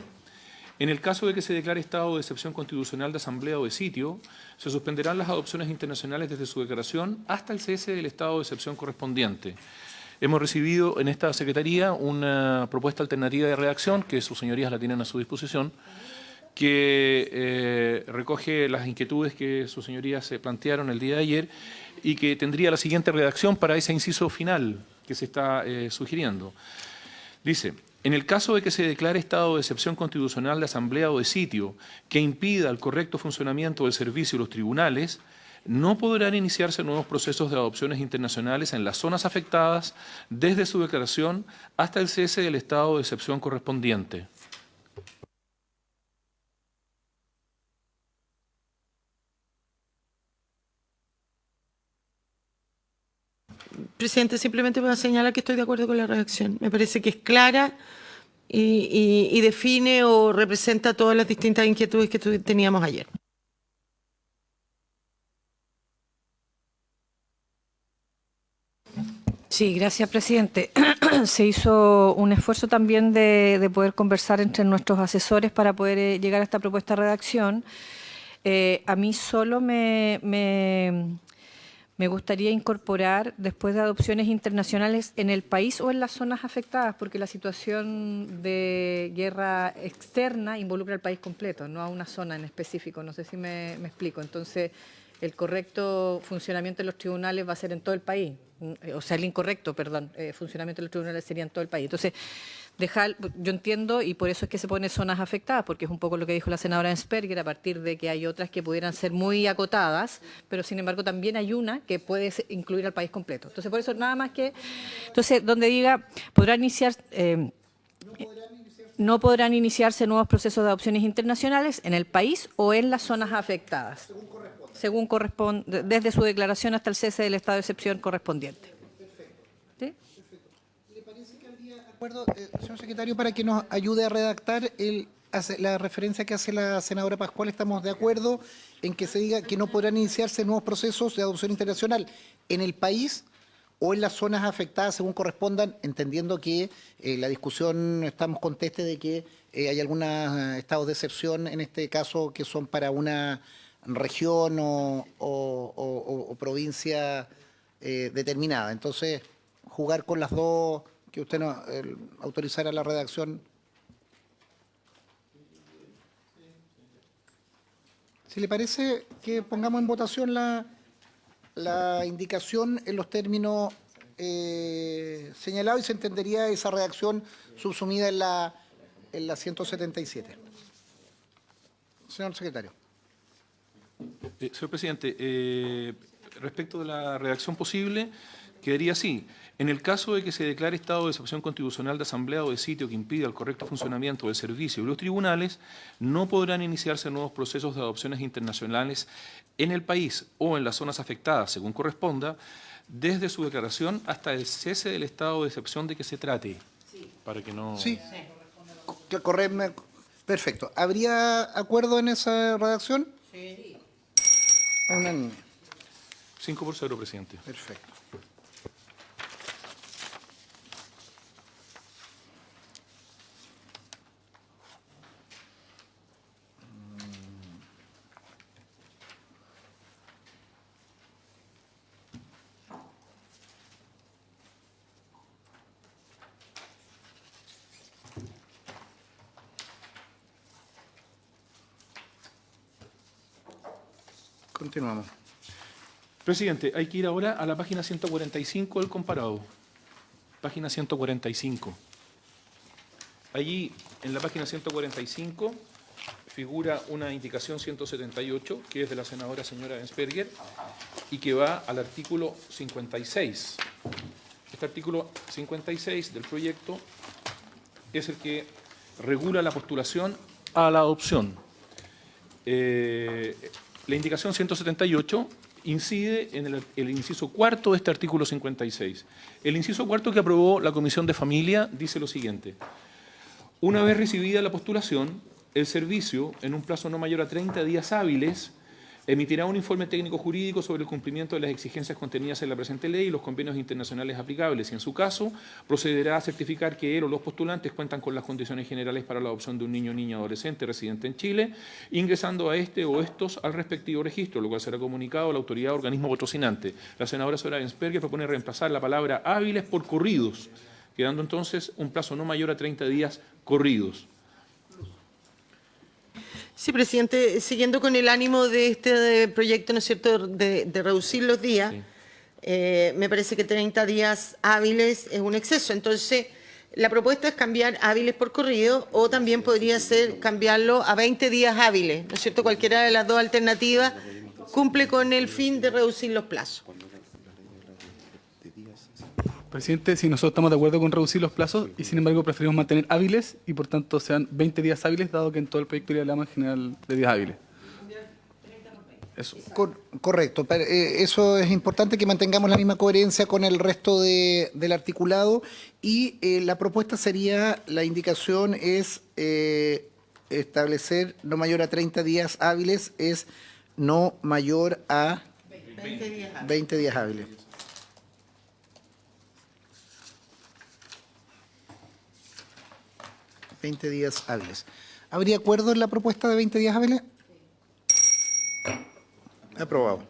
Speaker 2: En el caso de que se declare estado de excepción constitucional de asamblea o de sitio, se suspenderán las adopciones internacionales desde su declaración hasta el cese del estado de excepción correspondiente. Hemos recibido en esta Secretaría una propuesta alternativa de redacción, que sus señorías la tienen a su disposición, que recoge las inquietudes que sus señorías se plantearon el día de ayer y que tendría la siguiente redacción para ese inciso final que se está sugiriendo. Dice: en el caso de que se declare estado de excepción constitucional de asamblea o de sitio que impida el correcto funcionamiento del servicio de los tribunales, no podrán iniciarse nuevos procesos de adopciones internacionales en las zonas afectadas desde su declaración hasta el cese del estado de excepción correspondiente.
Speaker 6: Presidente, simplemente voy a señalar que estoy de acuerdo con la redacción. Me parece que es clara y define o representa todas las distintas inquietudes que teníamos ayer.
Speaker 3: Sí, gracias, presidente. Se hizo un esfuerzo también de poder conversar entre nuestros asesores para poder llegar a esta propuesta de redacción. A mí solo me gustaría incorporar, después de adopciones internacionales, en el país o en las zonas afectadas, porque la situación de guerra externa involucra al país completo, no a una zona en específico. No sé si me explico. Entonces, el correcto funcionamiento de los tribunales va a ser en todo el país. O sea, el incorrecto, perdón, funcionamiento de los tribunales sería en todo el país. Entonces, yo entiendo, y por eso es que se pone zonas afectadas, porque es un poco lo que dijo la senadora Ensperger, a partir de que hay otras que pudieran ser muy acotadas, pero sin embargo también hay una que puede incluir al país completo. Entonces, por eso nada más que... Entonces, donde diga, no podrán iniciarse nuevos procesos de adopciones internacionales en el país o en las zonas afectadas. Según corresponde, desde su declaración hasta el cese del estado de excepción correspondiente. ¿Sí?
Speaker 1: acuerdo, señor secretario, para que nos ayude a redactar la referencia que hace la senadora Pascual. Estamos de acuerdo en que se diga que no podrán iniciarse nuevos procesos de adopción internacional en el país o en las zonas afectadas según correspondan, entendiendo que la discusión, estamos contestes de que hay algunos estados de excepción, en este caso, que son para una región o provincia determinada. Entonces, jugar con las dos, que usted nos autorizara la redacción. Si le parece que pongamos en votación la indicación en los términos señalados y se entendería esa redacción subsumida en la 177. Señor secretario.
Speaker 2: Señor presidente, respecto de la redacción posible, quedaría así. En el caso de que se declare estado de excepción constitucional de asamblea o de sitio que impida el correcto funcionamiento del servicio y los tribunales, no podrán iniciarse nuevos procesos de adopciones internacionales en el país o en las zonas afectadas, según corresponda, desde su declaración hasta el cese del estado de excepción de que se trate. Sí. Para que no...
Speaker 1: Sí. Perfecto. ¿Habría acuerdo en esa redacción? Sí. Unánime.
Speaker 2: 5-0, presidente.
Speaker 1: Perfecto. Continuamos.
Speaker 2: Presidente, hay que ir ahora a la página 145 del comparado. Página 145. Allí, en la página 145, figura una indicación 178, que es de la senadora señora Ensperger, y que va al artículo 56. Este artículo 56 del proyecto es el que regula la postulación a la adopción. La indicación 178 incide en el inciso cuarto de este artículo 56. El inciso cuarto que aprobó la Comisión de Familia dice lo siguiente: una vez recibida la postulación, el servicio, en un plazo no mayor a 30 días hábiles, emitirá un informe técnico jurídico sobre el cumplimiento de las exigencias contenidas en la presente ley y los convenios internacionales aplicables, y en su caso procederá a certificar que él o los postulantes cuentan con las condiciones generales para la adopción de un niño o niña adolescente residente en Chile, ingresando a este o estos al respectivo registro, lo cual será comunicado a la autoridad o organismo patrocinante. La senadora Soraya Ensperger propone reemplazar la palabra hábiles por corridos, quedando entonces un plazo no mayor a 30 días corridos.
Speaker 6: Sí, presidente, siguiendo con el ánimo de este proyecto, ¿no es cierto?, de reducir los días, sí. Me parece que 30 días hábiles es un exceso. Entonces, la propuesta es cambiar hábiles por corrido, o también podría ser cambiarlo a 20 días hábiles, ¿no es cierto? Cualquiera de las dos alternativas cumple con el fin de reducir los plazos.
Speaker 5: Presidente, sí, nosotros estamos de acuerdo con reducir los plazos y sin embargo preferimos mantener hábiles y por tanto sean 20 días hábiles, dado que en todo el proyecto hablamos en general de días hábiles. Eso.
Speaker 1: Correcto. Eso es importante, que mantengamos la misma coherencia con el resto del articulado, y la propuesta sería, la indicación es establecer no mayor a 30 días hábiles, es no mayor a 20 días hábiles. Días hábiles. ¿Habría acuerdo en la propuesta de 20 días hábiles? Aprobado.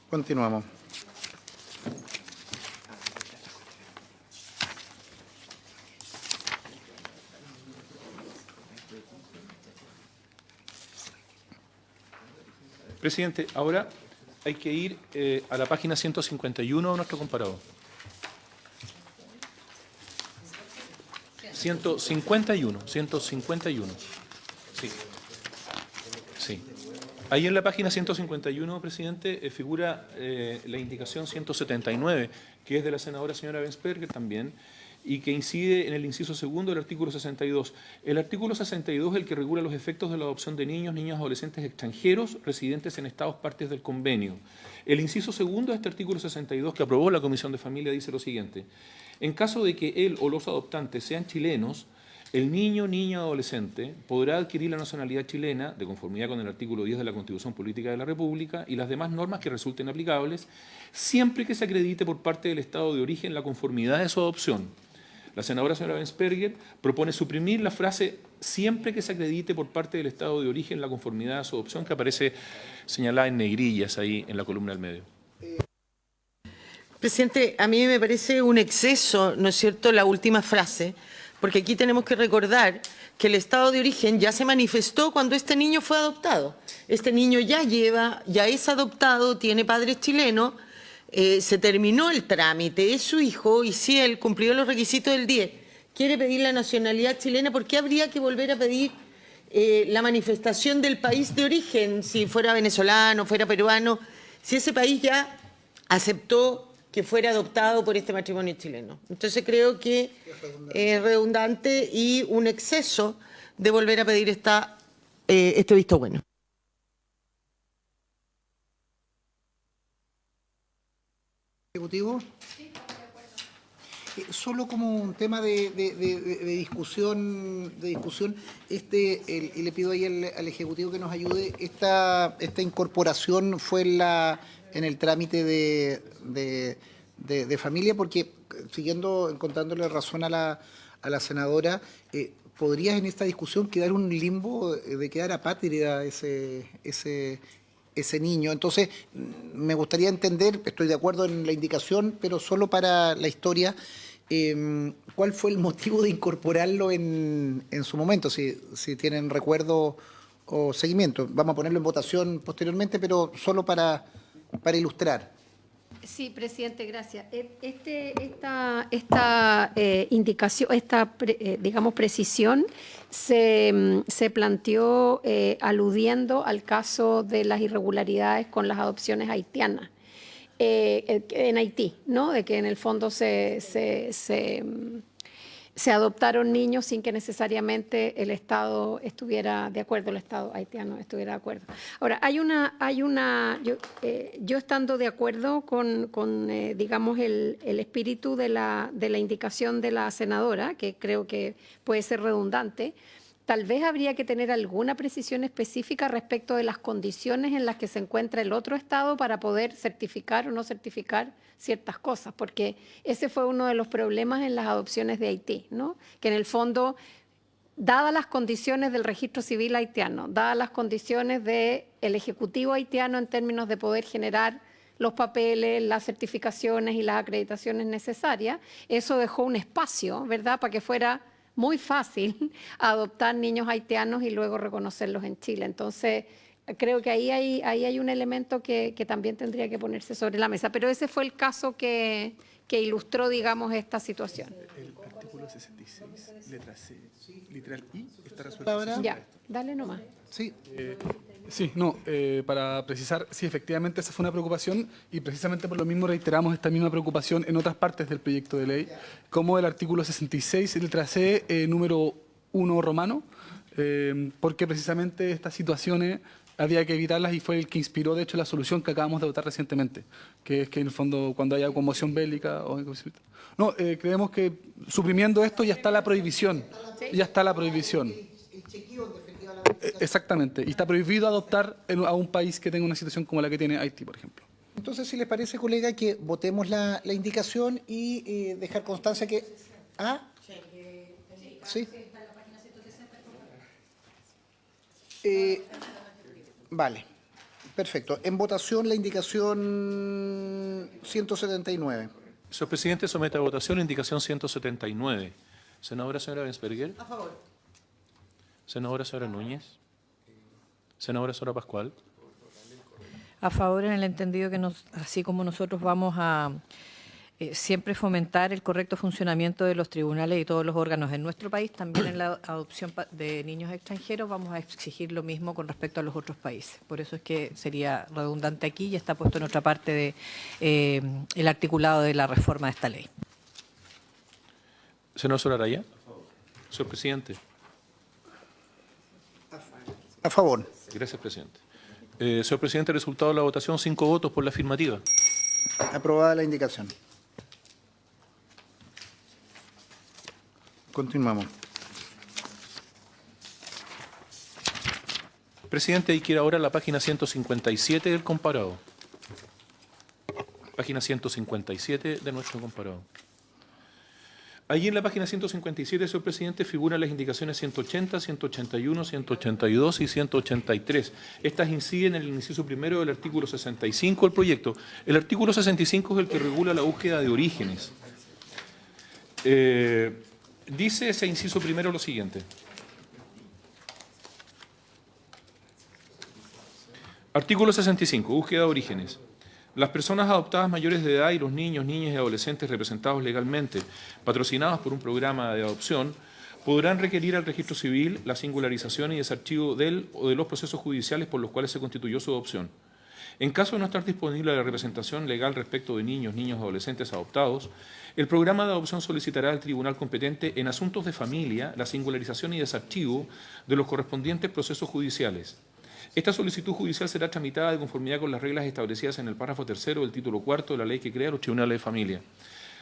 Speaker 1: Continuamos.
Speaker 2: Presidente, ahora hay que ir a la página 151 de nuestro comparado. 151. Sí. Sí. Ahí en la página 151, presidente, figura la indicación 179, que es de la senadora señora Ensperger también, y que incide en el inciso segundo del artículo 62. El artículo 62 es el que regula los efectos de la adopción de niños, niñas, adolescentes extranjeros residentes en estados partes del convenio. El inciso segundo de este artículo 62 que aprobó la Comisión de Familia dice lo siguiente: en caso de que él o los adoptantes sean chilenos, el niño, niña o adolescente podrá adquirir la nacionalidad chilena de conformidad con el artículo 10 de la Constitución Política de la República y las demás normas que resulten aplicables, siempre que se acredite por parte del Estado de origen la conformidad de su adopción. La senadora señora Bensperger propone suprimir la frase siempre que se acredite por parte del Estado de origen la conformidad de su adopción, que aparece señalada en negrillas ahí en la columna del medio.
Speaker 6: Presidente, a mí me parece un exceso, ¿no es cierto?, la última frase, porque aquí tenemos que recordar que el Estado de origen ya se manifestó cuando este niño fue adoptado. Este niño ya es adoptado, tiene padres chilenos, se terminó el trámite, es su hijo, y si él cumplió los requisitos del 10, quiere pedir la nacionalidad chilena, ¿por qué habría que volver a pedir la manifestación del país de origen, si fuera venezolano, fuera peruano, si ese país ya aceptó que fuera adoptado por este matrimonio chileno? Entonces creo que es redundante y un exceso de volver a pedir este visto bueno.
Speaker 1: Ejecutivo. Solo como un tema de discusión, y le pido ahí al Ejecutivo que nos ayude. Esta incorporación fue en el trámite de familia, porque encontrándole razón a la senadora, ¿podrías en esta discusión quedar un limbo de quedar apátrida ese niño? Entonces, me gustaría entender, estoy de acuerdo en la indicación, pero solo para la historia, ¿cuál fue el motivo de incorporarlo en su momento? Si tienen recuerdo o seguimiento. Vamos a ponerlo en votación posteriormente, pero solo para ilustrar.
Speaker 7: Sí, presidente, gracias. Esta indicación, digamos, precisión se planteó aludiendo al caso de las irregularidades con las adopciones haitianas en Haití, ¿no? De que en el fondo se adoptaron niños sin que necesariamente el Estado estuviera de acuerdo, el Estado haitiano estuviera de acuerdo. Ahora, yo estando de acuerdo con digamos, el espíritu de la indicación de la senadora, que creo que puede ser redundante, tal vez habría que tener alguna precisión específica respecto de las condiciones en las que se encuentra el otro Estado para poder certificar o no certificar ciertas cosas, porque ese fue uno de los problemas en las adopciones de Haití, ¿no? Que en el fondo, dadas las condiciones del registro civil haitiano, dadas las condiciones del Ejecutivo haitiano en términos de poder generar los papeles, las certificaciones y las acreditaciones necesarias, eso dejó un espacio, ¿verdad?, para que fuera muy fácil adoptar niños haitianos y luego reconocerlos en Chile. Entonces, creo que ahí hay un elemento que también tendría que ponerse sobre la mesa. Pero ese fue el caso que ilustró, digamos, esta situación.
Speaker 5: El artículo 66, letra C, literal I, está resuelto.
Speaker 7: Ya, dale nomás.
Speaker 1: Sí.
Speaker 5: Para precisar, sí, efectivamente esa fue una preocupación y precisamente por lo mismo reiteramos esta misma preocupación en otras partes del proyecto de ley, como el artículo 66, letra C, número 1 romano, porque precisamente estas situaciones había que evitarlas y fue el que inspiró, de hecho, la solución que acabamos de votar recientemente, que es que en el fondo cuando haya conmoción bélica creemos que suprimiendo esto ya está la prohibición, Exactamente, y está prohibido adoptar a un país que tenga una situación como la que tiene Haití, por ejemplo.
Speaker 1: Entonces, si les parece, colega, que votemos la indicación y dejar constancia que... ¿Ah? Sí. Vale, perfecto. En votación la indicación 179.
Speaker 2: Señor presidente, somete a votación la indicación 179. Senadora señora Bensperger.
Speaker 6: A favor.
Speaker 2: Senadora señora Núñez. Senadora señora Pascual.
Speaker 3: A favor en el entendido que así como nosotros vamos a siempre fomentar el correcto funcionamiento de los tribunales y todos los órganos en nuestro país, también en la adopción de niños extranjeros vamos a exigir lo mismo con respecto a los otros países. Por eso es que sería redundante aquí y está puesto en otra parte del articulado de la reforma de esta ley.
Speaker 2: Senador Solaraya. Señor presidente.
Speaker 1: A favor.
Speaker 2: Gracias, presidente. Señor presidente, resultado de la votación, 5 votos por la afirmativa.
Speaker 1: Aprobada la indicación. Continuamos.
Speaker 2: Presidente, hay que ir ahora a la página 157 del comparado. Página 157 de nuestro comparado. Allí en la página 157, señor presidente, figuran las indicaciones 180, 181, 182 y 183. Estas inciden en el inciso primero del artículo 65 del proyecto. El artículo 65 es el que regula la búsqueda de orígenes. Dice ese inciso primero lo siguiente. Artículo 65, búsqueda de orígenes. Las personas adoptadas mayores de edad y los niños, niñas y adolescentes representados legalmente, patrocinados por un programa de adopción, podrán requerir al registro civil la singularización y desarchivo del o de los procesos judiciales por los cuales se constituyó su adopción. En caso de no estar disponible la representación legal respecto de niños, niños y adolescentes adoptados, el programa de adopción solicitará al tribunal competente en asuntos de familia la singularización y desarchivo de los correspondientes procesos judiciales. Esta solicitud judicial será tramitada de conformidad con las reglas establecidas en el párrafo tercero del título cuarto de la ley que crea los tribunales de familia.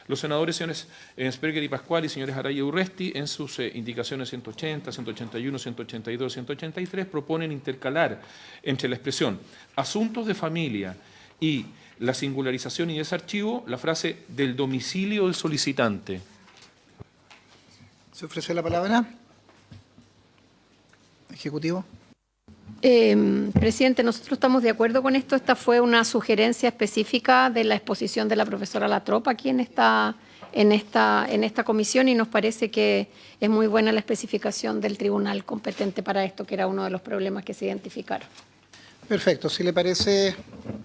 Speaker 2: Los senadores señores Ensperger y Pascual y señores Araya y Urresti, en sus indicaciones 180, 181, 182, 183, proponen intercalar entre la expresión asuntos de familia y la singularización y desarchivo la frase del domicilio del solicitante.
Speaker 1: ¿Se ofrece la palabra? Ejecutivo.
Speaker 7: Presidente, nosotros estamos de acuerdo con esto. Esta fue una sugerencia específica de la exposición de la profesora Latropa aquí en esta comisión y nos parece que es muy buena la especificación del tribunal competente para esto, que era uno de los problemas que se identificaron.
Speaker 1: Perfecto. Si le parece,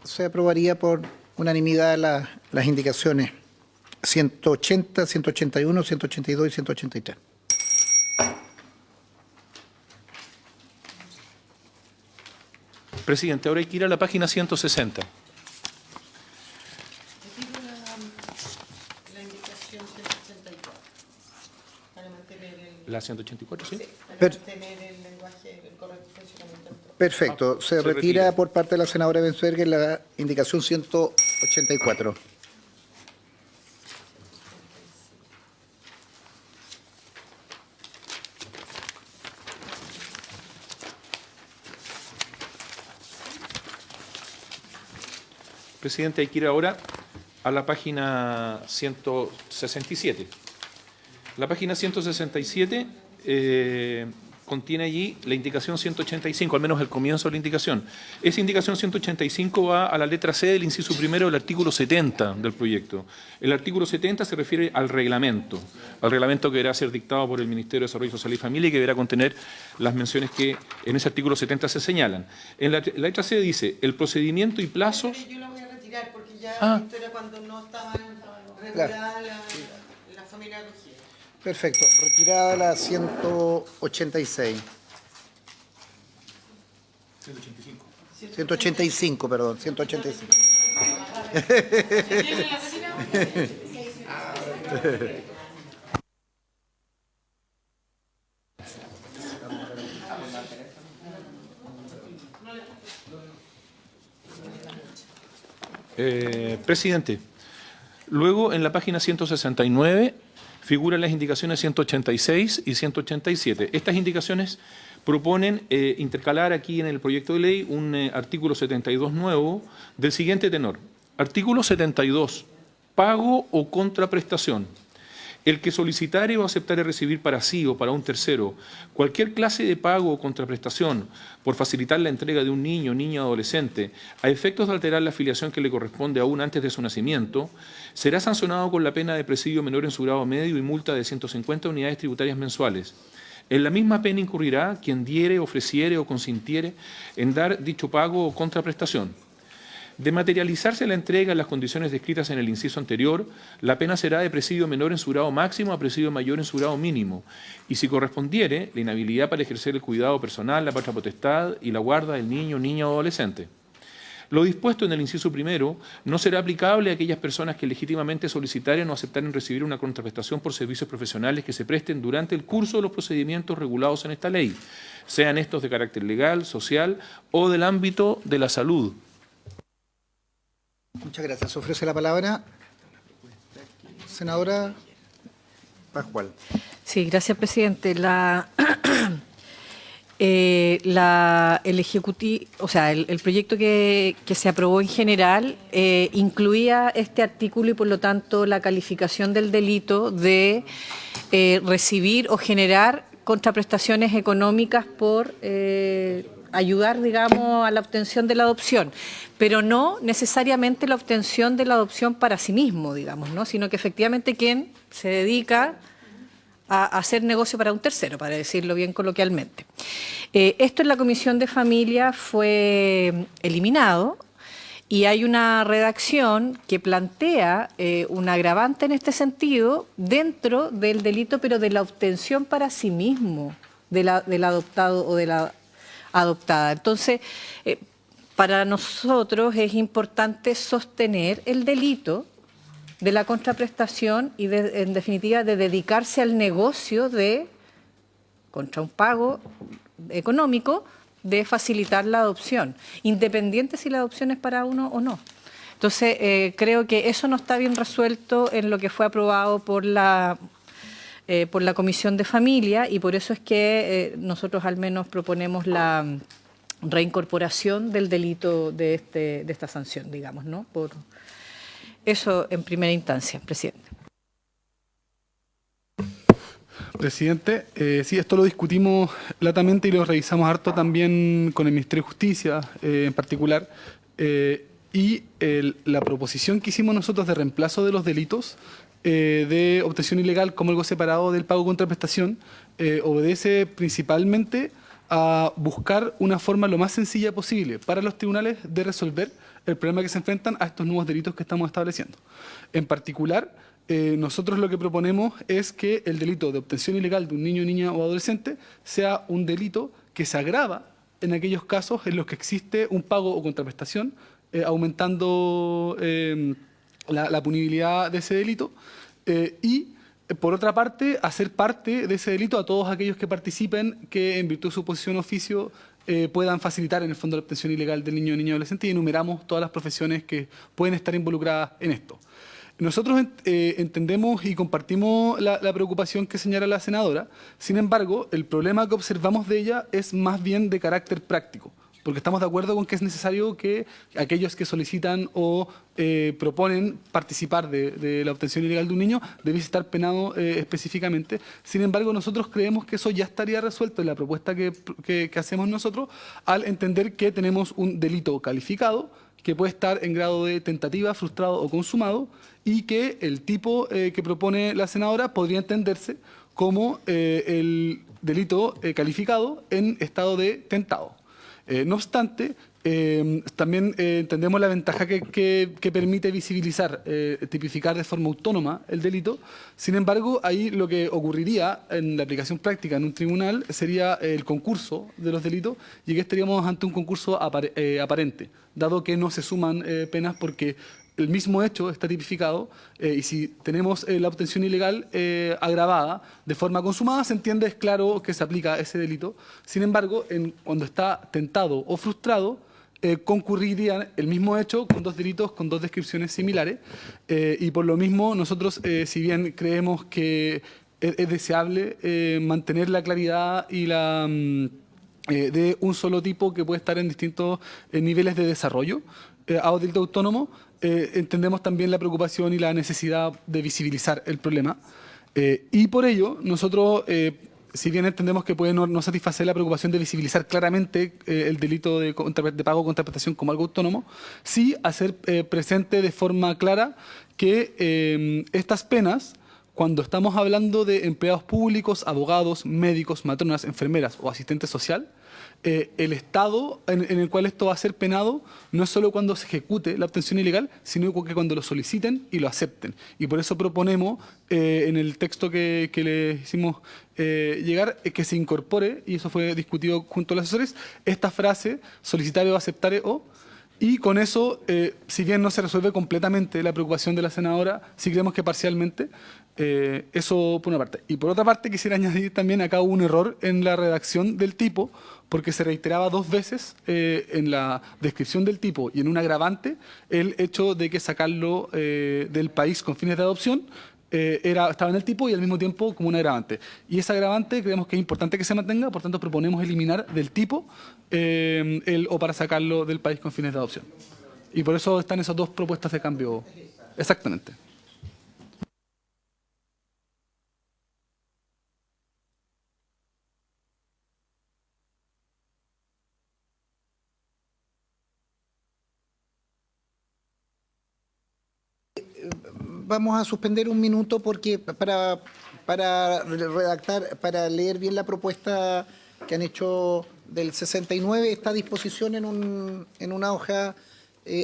Speaker 1: se aprobaría por unanimidad las indicaciones 180, 181, 182 y 183.
Speaker 2: Presidente, ahora hay que ir a la página 160.
Speaker 6: La indicación 184. Para mantener el,
Speaker 2: ¿La 184, sí?
Speaker 1: Per-
Speaker 6: mantener el lenguaje, el correcto funcionamiento.
Speaker 1: Perfecto. Se retira por parte de la senadora Bensberger la indicación 184.
Speaker 2: Presidente, hay que ir ahora a la página 167. La página 167 contiene allí la indicación 185, al menos el comienzo de la indicación. Esa indicación 185 va a la letra C del inciso primero del artículo 70 del proyecto. El artículo 70 se refiere al reglamento que deberá ser dictado por el Ministerio de Desarrollo Social y Familia y que deberá contener las menciones que en ese artículo 70 se señalan. En la letra C dice, el procedimiento y plazos...
Speaker 6: Yo la voy a retirar porque ya esto era cuando no estaban reguladas la familia acogida.
Speaker 1: Perfecto. Retirada la 186. 185, perdón. 185.
Speaker 2: Presidente, luego en la página 169 figuran las indicaciones 186 y 187. Estas indicaciones proponen intercalar aquí en el proyecto de ley un artículo 72 nuevo del siguiente tenor. Artículo 72. Pago o contraprestación. El que solicitare o aceptare recibir para sí o para un tercero cualquier clase de pago o contraprestación por facilitar la entrega de un niño, niña o adolescente a efectos de alterar la afiliación que le corresponde aún antes de su nacimiento, será sancionado con la pena de presidio menor en su grado medio y multa de 150 unidades tributarias mensuales. En la misma pena incurrirá quien diere, ofreciere o consintiere en dar dicho pago o contraprestación. De materializarse la entrega en las condiciones descritas en el inciso anterior, la pena será de presidio menor en su grado máximo a presidio mayor en su grado mínimo, y si correspondiere, la inhabilidad para ejercer el cuidado personal, la patria potestad y la guarda del niño, niña o adolescente. Lo dispuesto en el inciso primero no será aplicable a aquellas personas que legítimamente solicitaren o aceptaren recibir una contraprestación por servicios profesionales que se presten durante el curso de los procedimientos regulados en esta ley, sean estos de carácter legal, social o del ámbito de la salud.
Speaker 1: Muchas gracias. Se ofrece la palabra. Senadora Pascual.
Speaker 3: Sí, gracias, presidente. El ejecutivo, o sea, el proyecto que se aprobó en general incluía este artículo y, por lo tanto, la calificación del delito de recibir o generar contraprestaciones económicas por ayudar, digamos, a la obtención de la adopción, pero no necesariamente la obtención de la adopción para sí mismo, digamos, ¿no? Sino que efectivamente quien se dedica a hacer negocio para un tercero, para decirlo bien coloquialmente. Esto en la Comisión de Familia fue eliminado y hay una redacción que plantea un agravante en este sentido dentro del delito, pero de la obtención para sí mismo del adoptado o de la adoptada. Entonces, para nosotros es importante sostener el delito de la contraprestación y, en definitiva, de dedicarse al negocio de, contra un pago económico, de facilitar la adopción, independiente si la adopción es para uno o no. Entonces, creo que eso no está bien resuelto en lo que fue aprobado por la Comisión de Familia, y por eso es que nosotros al menos proponemos la reincorporación del delito de esta sanción, digamos, ¿no? Por eso en primera instancia, presidente.
Speaker 5: Presidente, sí, esto lo discutimos latamente y lo revisamos harto también con el Ministerio de Justicia en particular. Y la proposición que hicimos nosotros de reemplazo de los delitos de obtención ilegal como algo separado del pago contra prestación obedece principalmente a buscar una forma lo más sencilla posible para los tribunales de resolver el problema que se enfrentan a estos nuevos delitos que estamos estableciendo. En particular, nosotros lo que proponemos es que el delito de obtención ilegal de un niño, niña o adolescente sea un delito que se agrava en aquellos casos en los que existe un pago o contraprestación, aumentando la punibilidad de ese delito, y por otra parte, hacer parte de ese delito a todos aquellos que participen, que en virtud de su posición o oficio puedan facilitar en el fondo la obtención ilegal del niño, niña o adolescente, y enumeramos todas las profesiones que pueden estar involucradas en esto. Nosotros entendemos y compartimos la preocupación que señala la senadora. Sin embargo, el problema que observamos de ella es más bien de carácter práctico, porque estamos de acuerdo con que es necesario que aquellos que solicitan o proponen participar de la obtención ilegal de un niño debe estar penado específicamente. Sin embargo, nosotros creemos que eso ya estaría resuelto en la propuesta que hacemos nosotros, al entender que tenemos un delito calificado que puede estar en grado de tentativa, frustrado o consumado, y que el tipo que propone la senadora podría entenderse como el delito calificado en estado de tentado. No obstante, también entendemos la ventaja que permite visibilizar, tipificar de forma autónoma el delito. Sin embargo, ahí lo que ocurriría en la aplicación práctica en un tribunal sería el concurso de los delitos, y que estaríamos ante un concurso aparente, dado que no se suman penas porque el mismo hecho está tipificado, y si tenemos la obtención ilegal agravada de forma consumada, se entiende, es claro que se aplica ese delito. Sin embargo, cuando está tentado o frustrado, concurriría el mismo hecho con dos delitos, con dos descripciones similares, y por lo mismo nosotros, si bien creemos que es deseable mantener la claridad y la de un solo tipo que puede estar en distintos niveles de desarrollo a un delito autónomo, entendemos también la preocupación y la necesidad de visibilizar el problema, y por ello nosotros, si bien entendemos que puede no satisfacer la preocupación de visibilizar claramente el delito de pago o contraprestación como algo autónomo, sí hacer presente de forma clara que estas penas, cuando estamos hablando de empleados públicos, abogados, médicos, matronas, enfermeras o asistentes social, el estado en el cual esto va a ser penado no es solo cuando se ejecute la obtención ilegal, sino que cuando lo soliciten y lo acepten. Y por eso proponemos en el texto que le hicimos llegar, que se incorpore, y eso fue discutido junto a los asesores, esta frase, solicitare o aceptare o, Y con eso, si bien no se resuelve completamente la preocupación de la senadora, sí creemos que parcialmente, eso por una parte. Y por otra parte, quisiera añadir también, acá hubo un error en la redacción del tipo, porque se reiteraba 2 veces en la descripción del tipo y en un agravante el hecho de que sacarlo del país con fines de adopción estaba en el tipo y al mismo tiempo como un agravante. Y ese agravante creemos que es importante que se mantenga, por tanto proponemos eliminar del tipo el o para sacarlo del país con fines de adopción. Y por eso están esas 2 propuestas de cambio. Exactamente.
Speaker 1: Vamos a suspender un minuto porque para redactar, para leer bien la propuesta que han hecho del 69, está a disposición en una hoja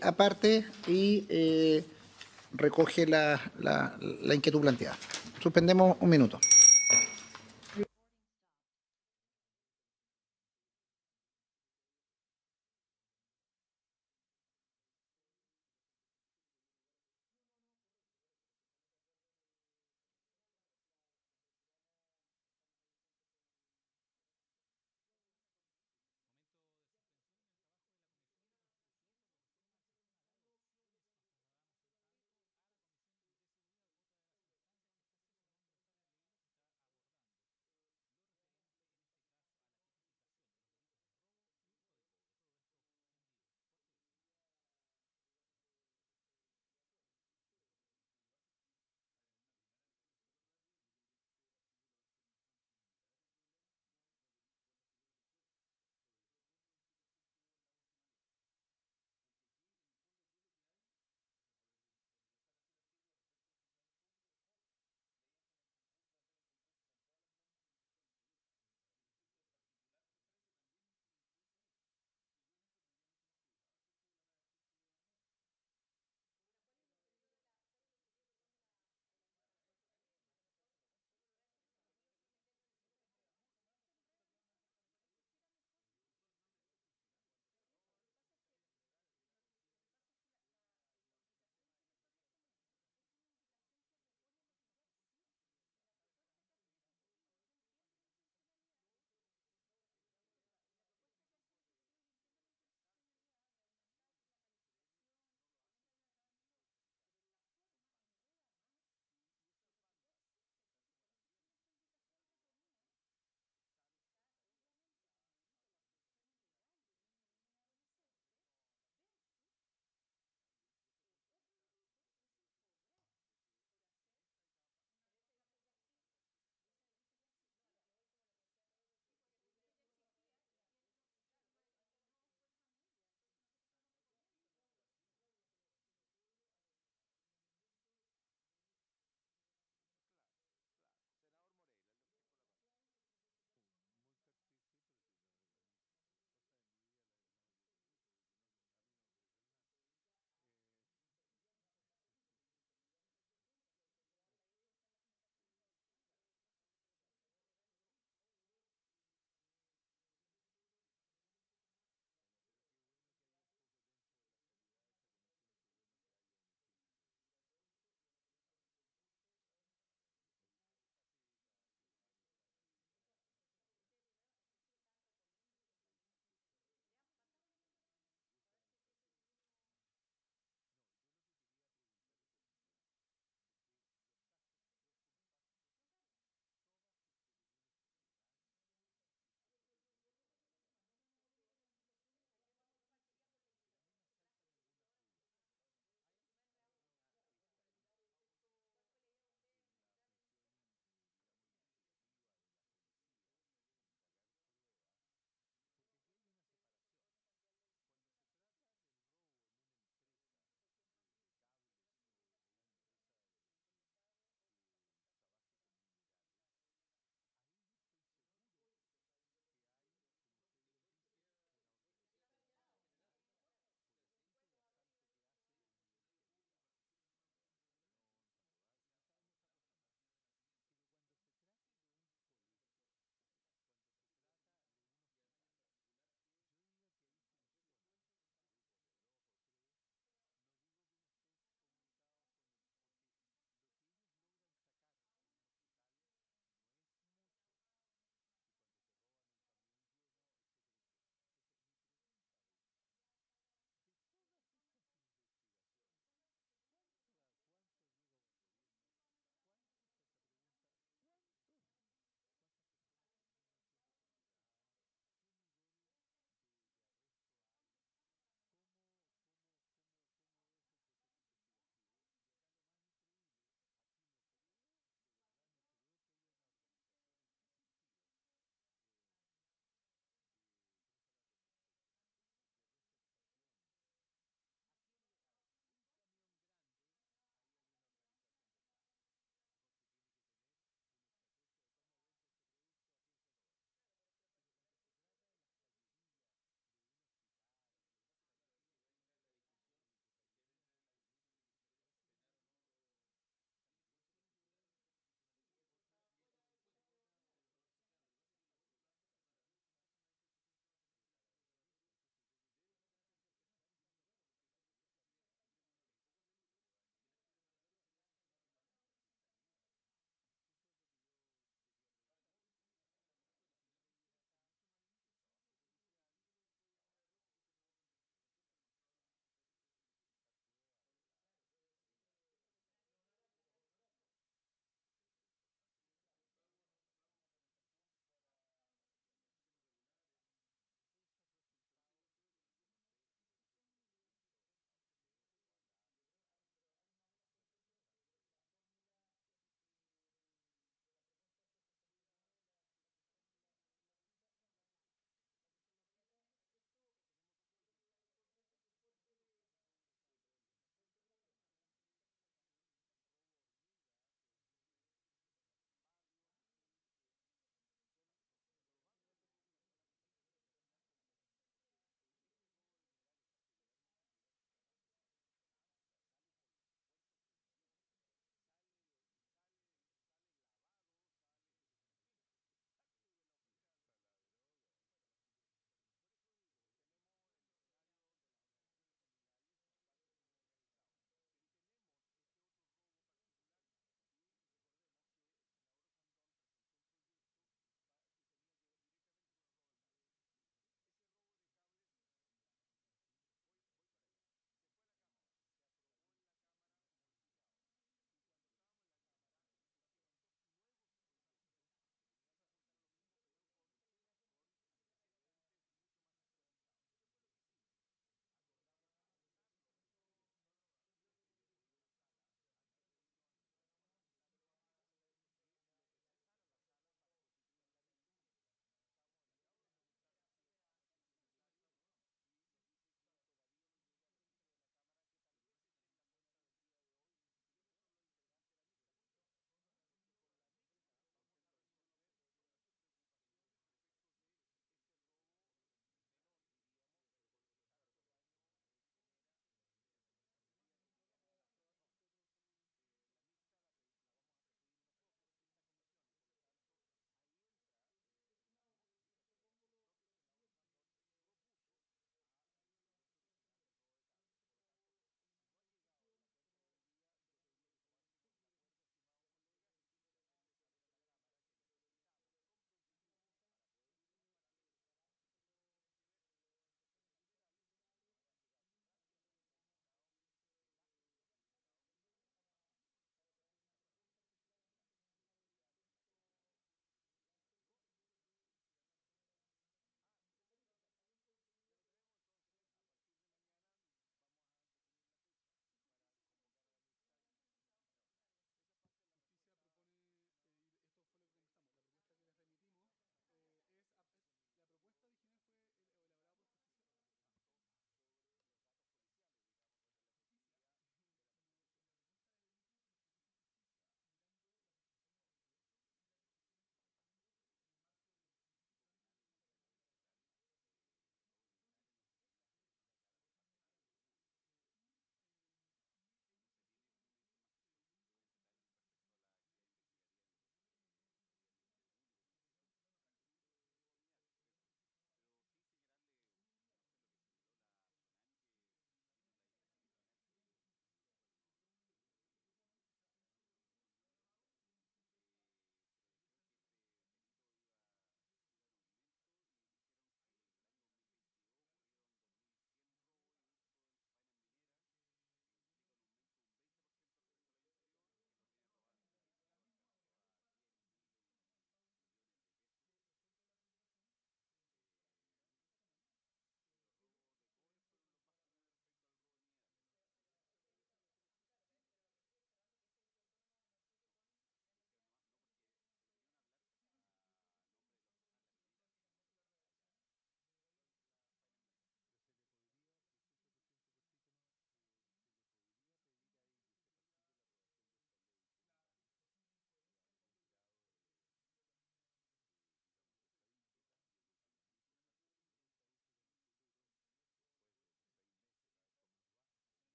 Speaker 1: aparte y recoge la inquietud planteada. Suspendemos un minuto.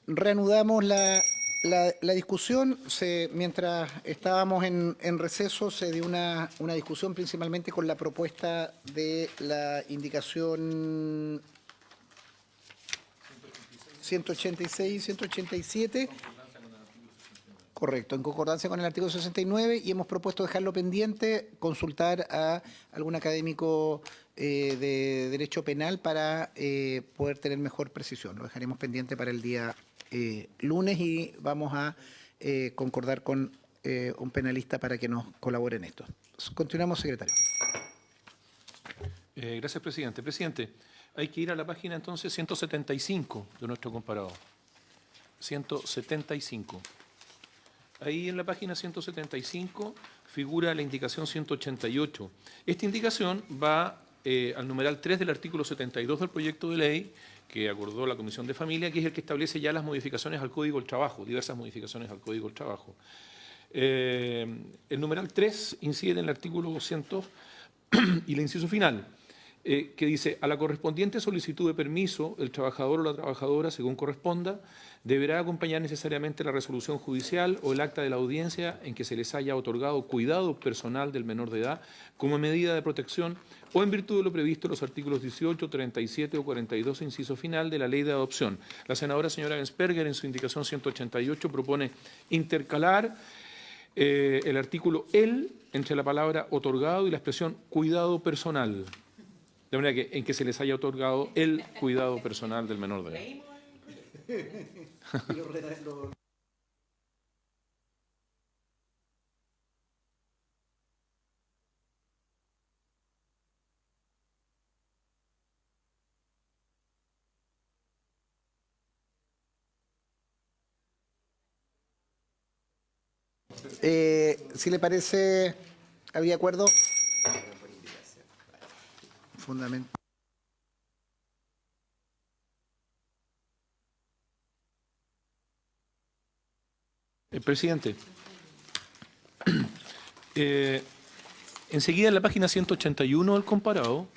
Speaker 1: reanudamos la discusión. Mientras estábamos en receso, se dio una discusión principalmente con la propuesta de la indicación 186 y 187. Correcto, en concordancia con el artículo 69, y hemos propuesto dejarlo pendiente, consultar a algún académico de Derecho Penal para poder tener mejor precisión. Lo dejaremos pendiente para el día lunes y vamos a concordar con un penalista para que nos colabore en esto. Continuamos, secretario.
Speaker 2: Gracias, presidente. Presidente, hay que ir a la página entonces 175 de nuestro comparado. 175. Ahí en la página 175 figura la indicación 188. Esta indicación va al numeral 3 del artículo 72 del proyecto de ley que acordó la Comisión de Familia, que es el que establece ya las modificaciones al Código del Trabajo, diversas modificaciones al Código del Trabajo. El numeral 3 incide en el artículo 200 y el inciso final, que dice: a la correspondiente solicitud de permiso, el trabajador o la trabajadora, según corresponda, deberá acompañar necesariamente la resolución judicial o el acta de la audiencia en que se les haya otorgado cuidado personal del menor de edad como medida de protección o en virtud de lo previsto en los artículos 18, 37 o 42, inciso final, de la Ley de Adopción. La senadora señora Gensperger, en su indicación 188, propone intercalar el artículo "el" entre la palabra "otorgado" y la expresión "cuidado personal", de manera que en que se les haya otorgado el cuidado personal del menor de edad.
Speaker 1: Si le parece, ¿habría acuerdo? Fundamental.
Speaker 2: Presidente, enseguida en la página 181 del comparado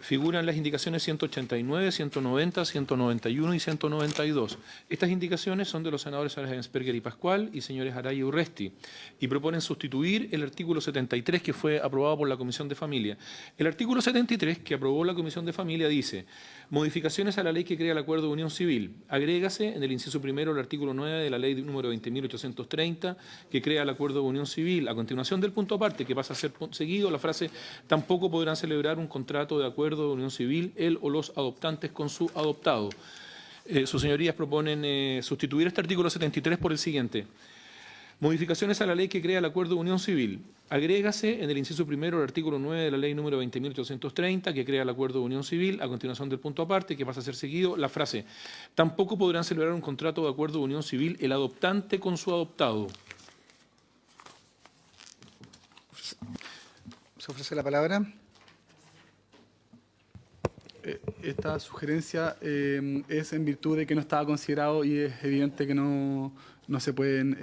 Speaker 2: figuran las indicaciones 189, 190, 191 y 192. Estas indicaciones son de los senadores Gensperger y Pascual y señores Araya y Urresti, y proponen sustituir el artículo 73 que fue aprobado por la Comisión de Familia. El artículo 73 que aprobó la Comisión de Familia dice: modificaciones a la ley que crea el acuerdo de unión civil. Agrégase en el inciso primero el artículo 9 de la ley número 20.830 que crea el acuerdo de unión civil. A continuación del punto aparte, que pasa a ser seguido, la frase: tampoco podrán celebrar un contrato de acuerdo de unión civil él o los adoptantes con su adoptado. Sus señorías proponen sustituir este artículo 73 por el siguiente: modificaciones a la ley que crea el acuerdo de unión civil. Agrégase en el inciso primero el artículo 9 de la ley número 20.830 que crea el acuerdo de unión civil. A continuación del punto aparte, que pasa a ser seguido, la frase: tampoco podrán celebrar un contrato de acuerdo de unión civil el adoptante con su adoptado.
Speaker 1: ¿Se ofrece la palabra?
Speaker 5: Esta sugerencia es en virtud de que no estaba considerado y es evidente que no se pueden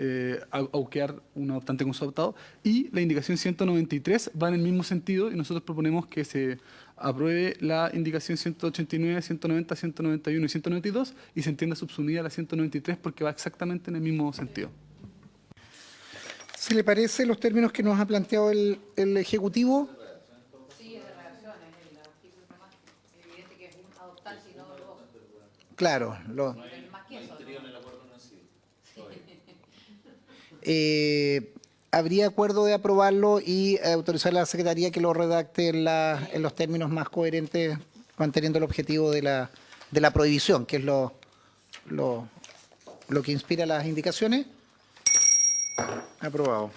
Speaker 5: auquear un adoptante con su adoptado. Y la indicación 193 va en el mismo sentido y nosotros proponemos que se apruebe la indicación 189, 190, 191 y 192 y se entienda subsumida la 193 porque va exactamente en el mismo sentido.
Speaker 1: Si le parece, los términos que nos ha planteado el Ejecutivo. Claro. Habría acuerdo de aprobarlo y autorizar a la Secretaría que lo redacte en los términos más coherentes, manteniendo el objetivo de la prohibición, que es lo que inspira las indicaciones. Aprobado.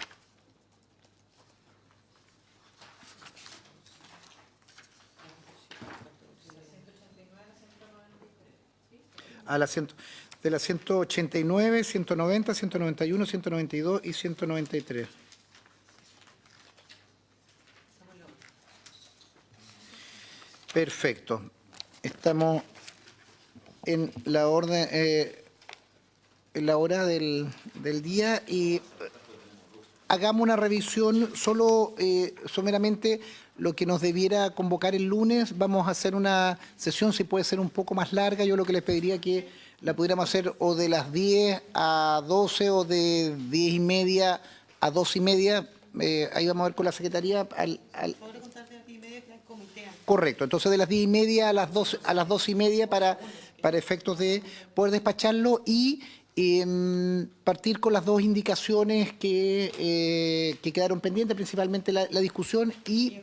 Speaker 1: De las 189, 190, 191, 192 y 193. Perfecto. Estamos en la orden, en la hora del día y hagamos una revisión solo someramente lo que nos debiera convocar el lunes. Vamos a hacer una sesión, si puede ser un poco más larga. Yo lo que les pediría que la pudiéramos hacer o de las 10 a 12 o de 10 y media a 2 y media. Ahí vamos a ver con la Secretaría. Correcto, entonces de las 10 y media a las 2 y media para efectos de poder despacharlo y partir con las dos indicaciones que quedaron pendientes, principalmente la discusión y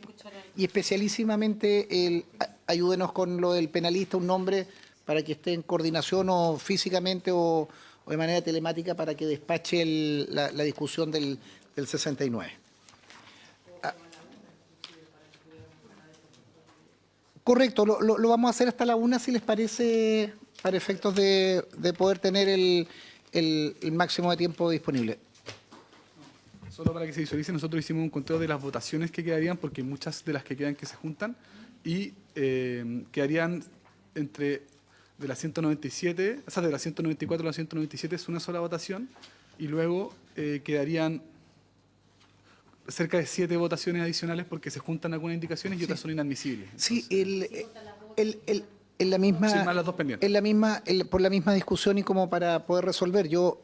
Speaker 1: especialísimamente ayúdenos con lo del penalista, un nombre para que esté en coordinación o físicamente o de manera telemática para que despache la discusión del 69. Correcto, lo vamos a hacer hasta la 1, si les parece, para efectos de poder tener el máximo de tiempo disponible.
Speaker 5: Solo para que se visualice, nosotros hicimos un conteo de las votaciones que quedarían, porque muchas de las que quedan que se juntan, y quedarían entre de las 197, o sea, de las 194 a las 197 es una sola votación, y luego quedarían cerca de 7 votaciones adicionales porque se juntan algunas indicaciones y otras son inadmisibles.
Speaker 1: Sí, en la misma,
Speaker 5: Sí, más las dos pendientes.
Speaker 1: por la misma discusión y como para poder resolver, yo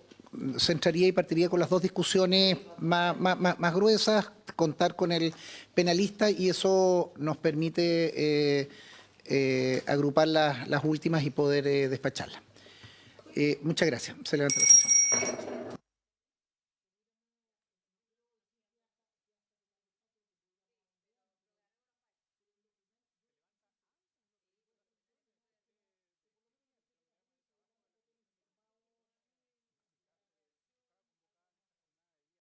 Speaker 1: centraría y partiría con las dos discusiones más gruesas, contar con el penalista y eso nos permite agrupar las últimas y poder despacharlas. Muchas gracias. Se levanta la sesión.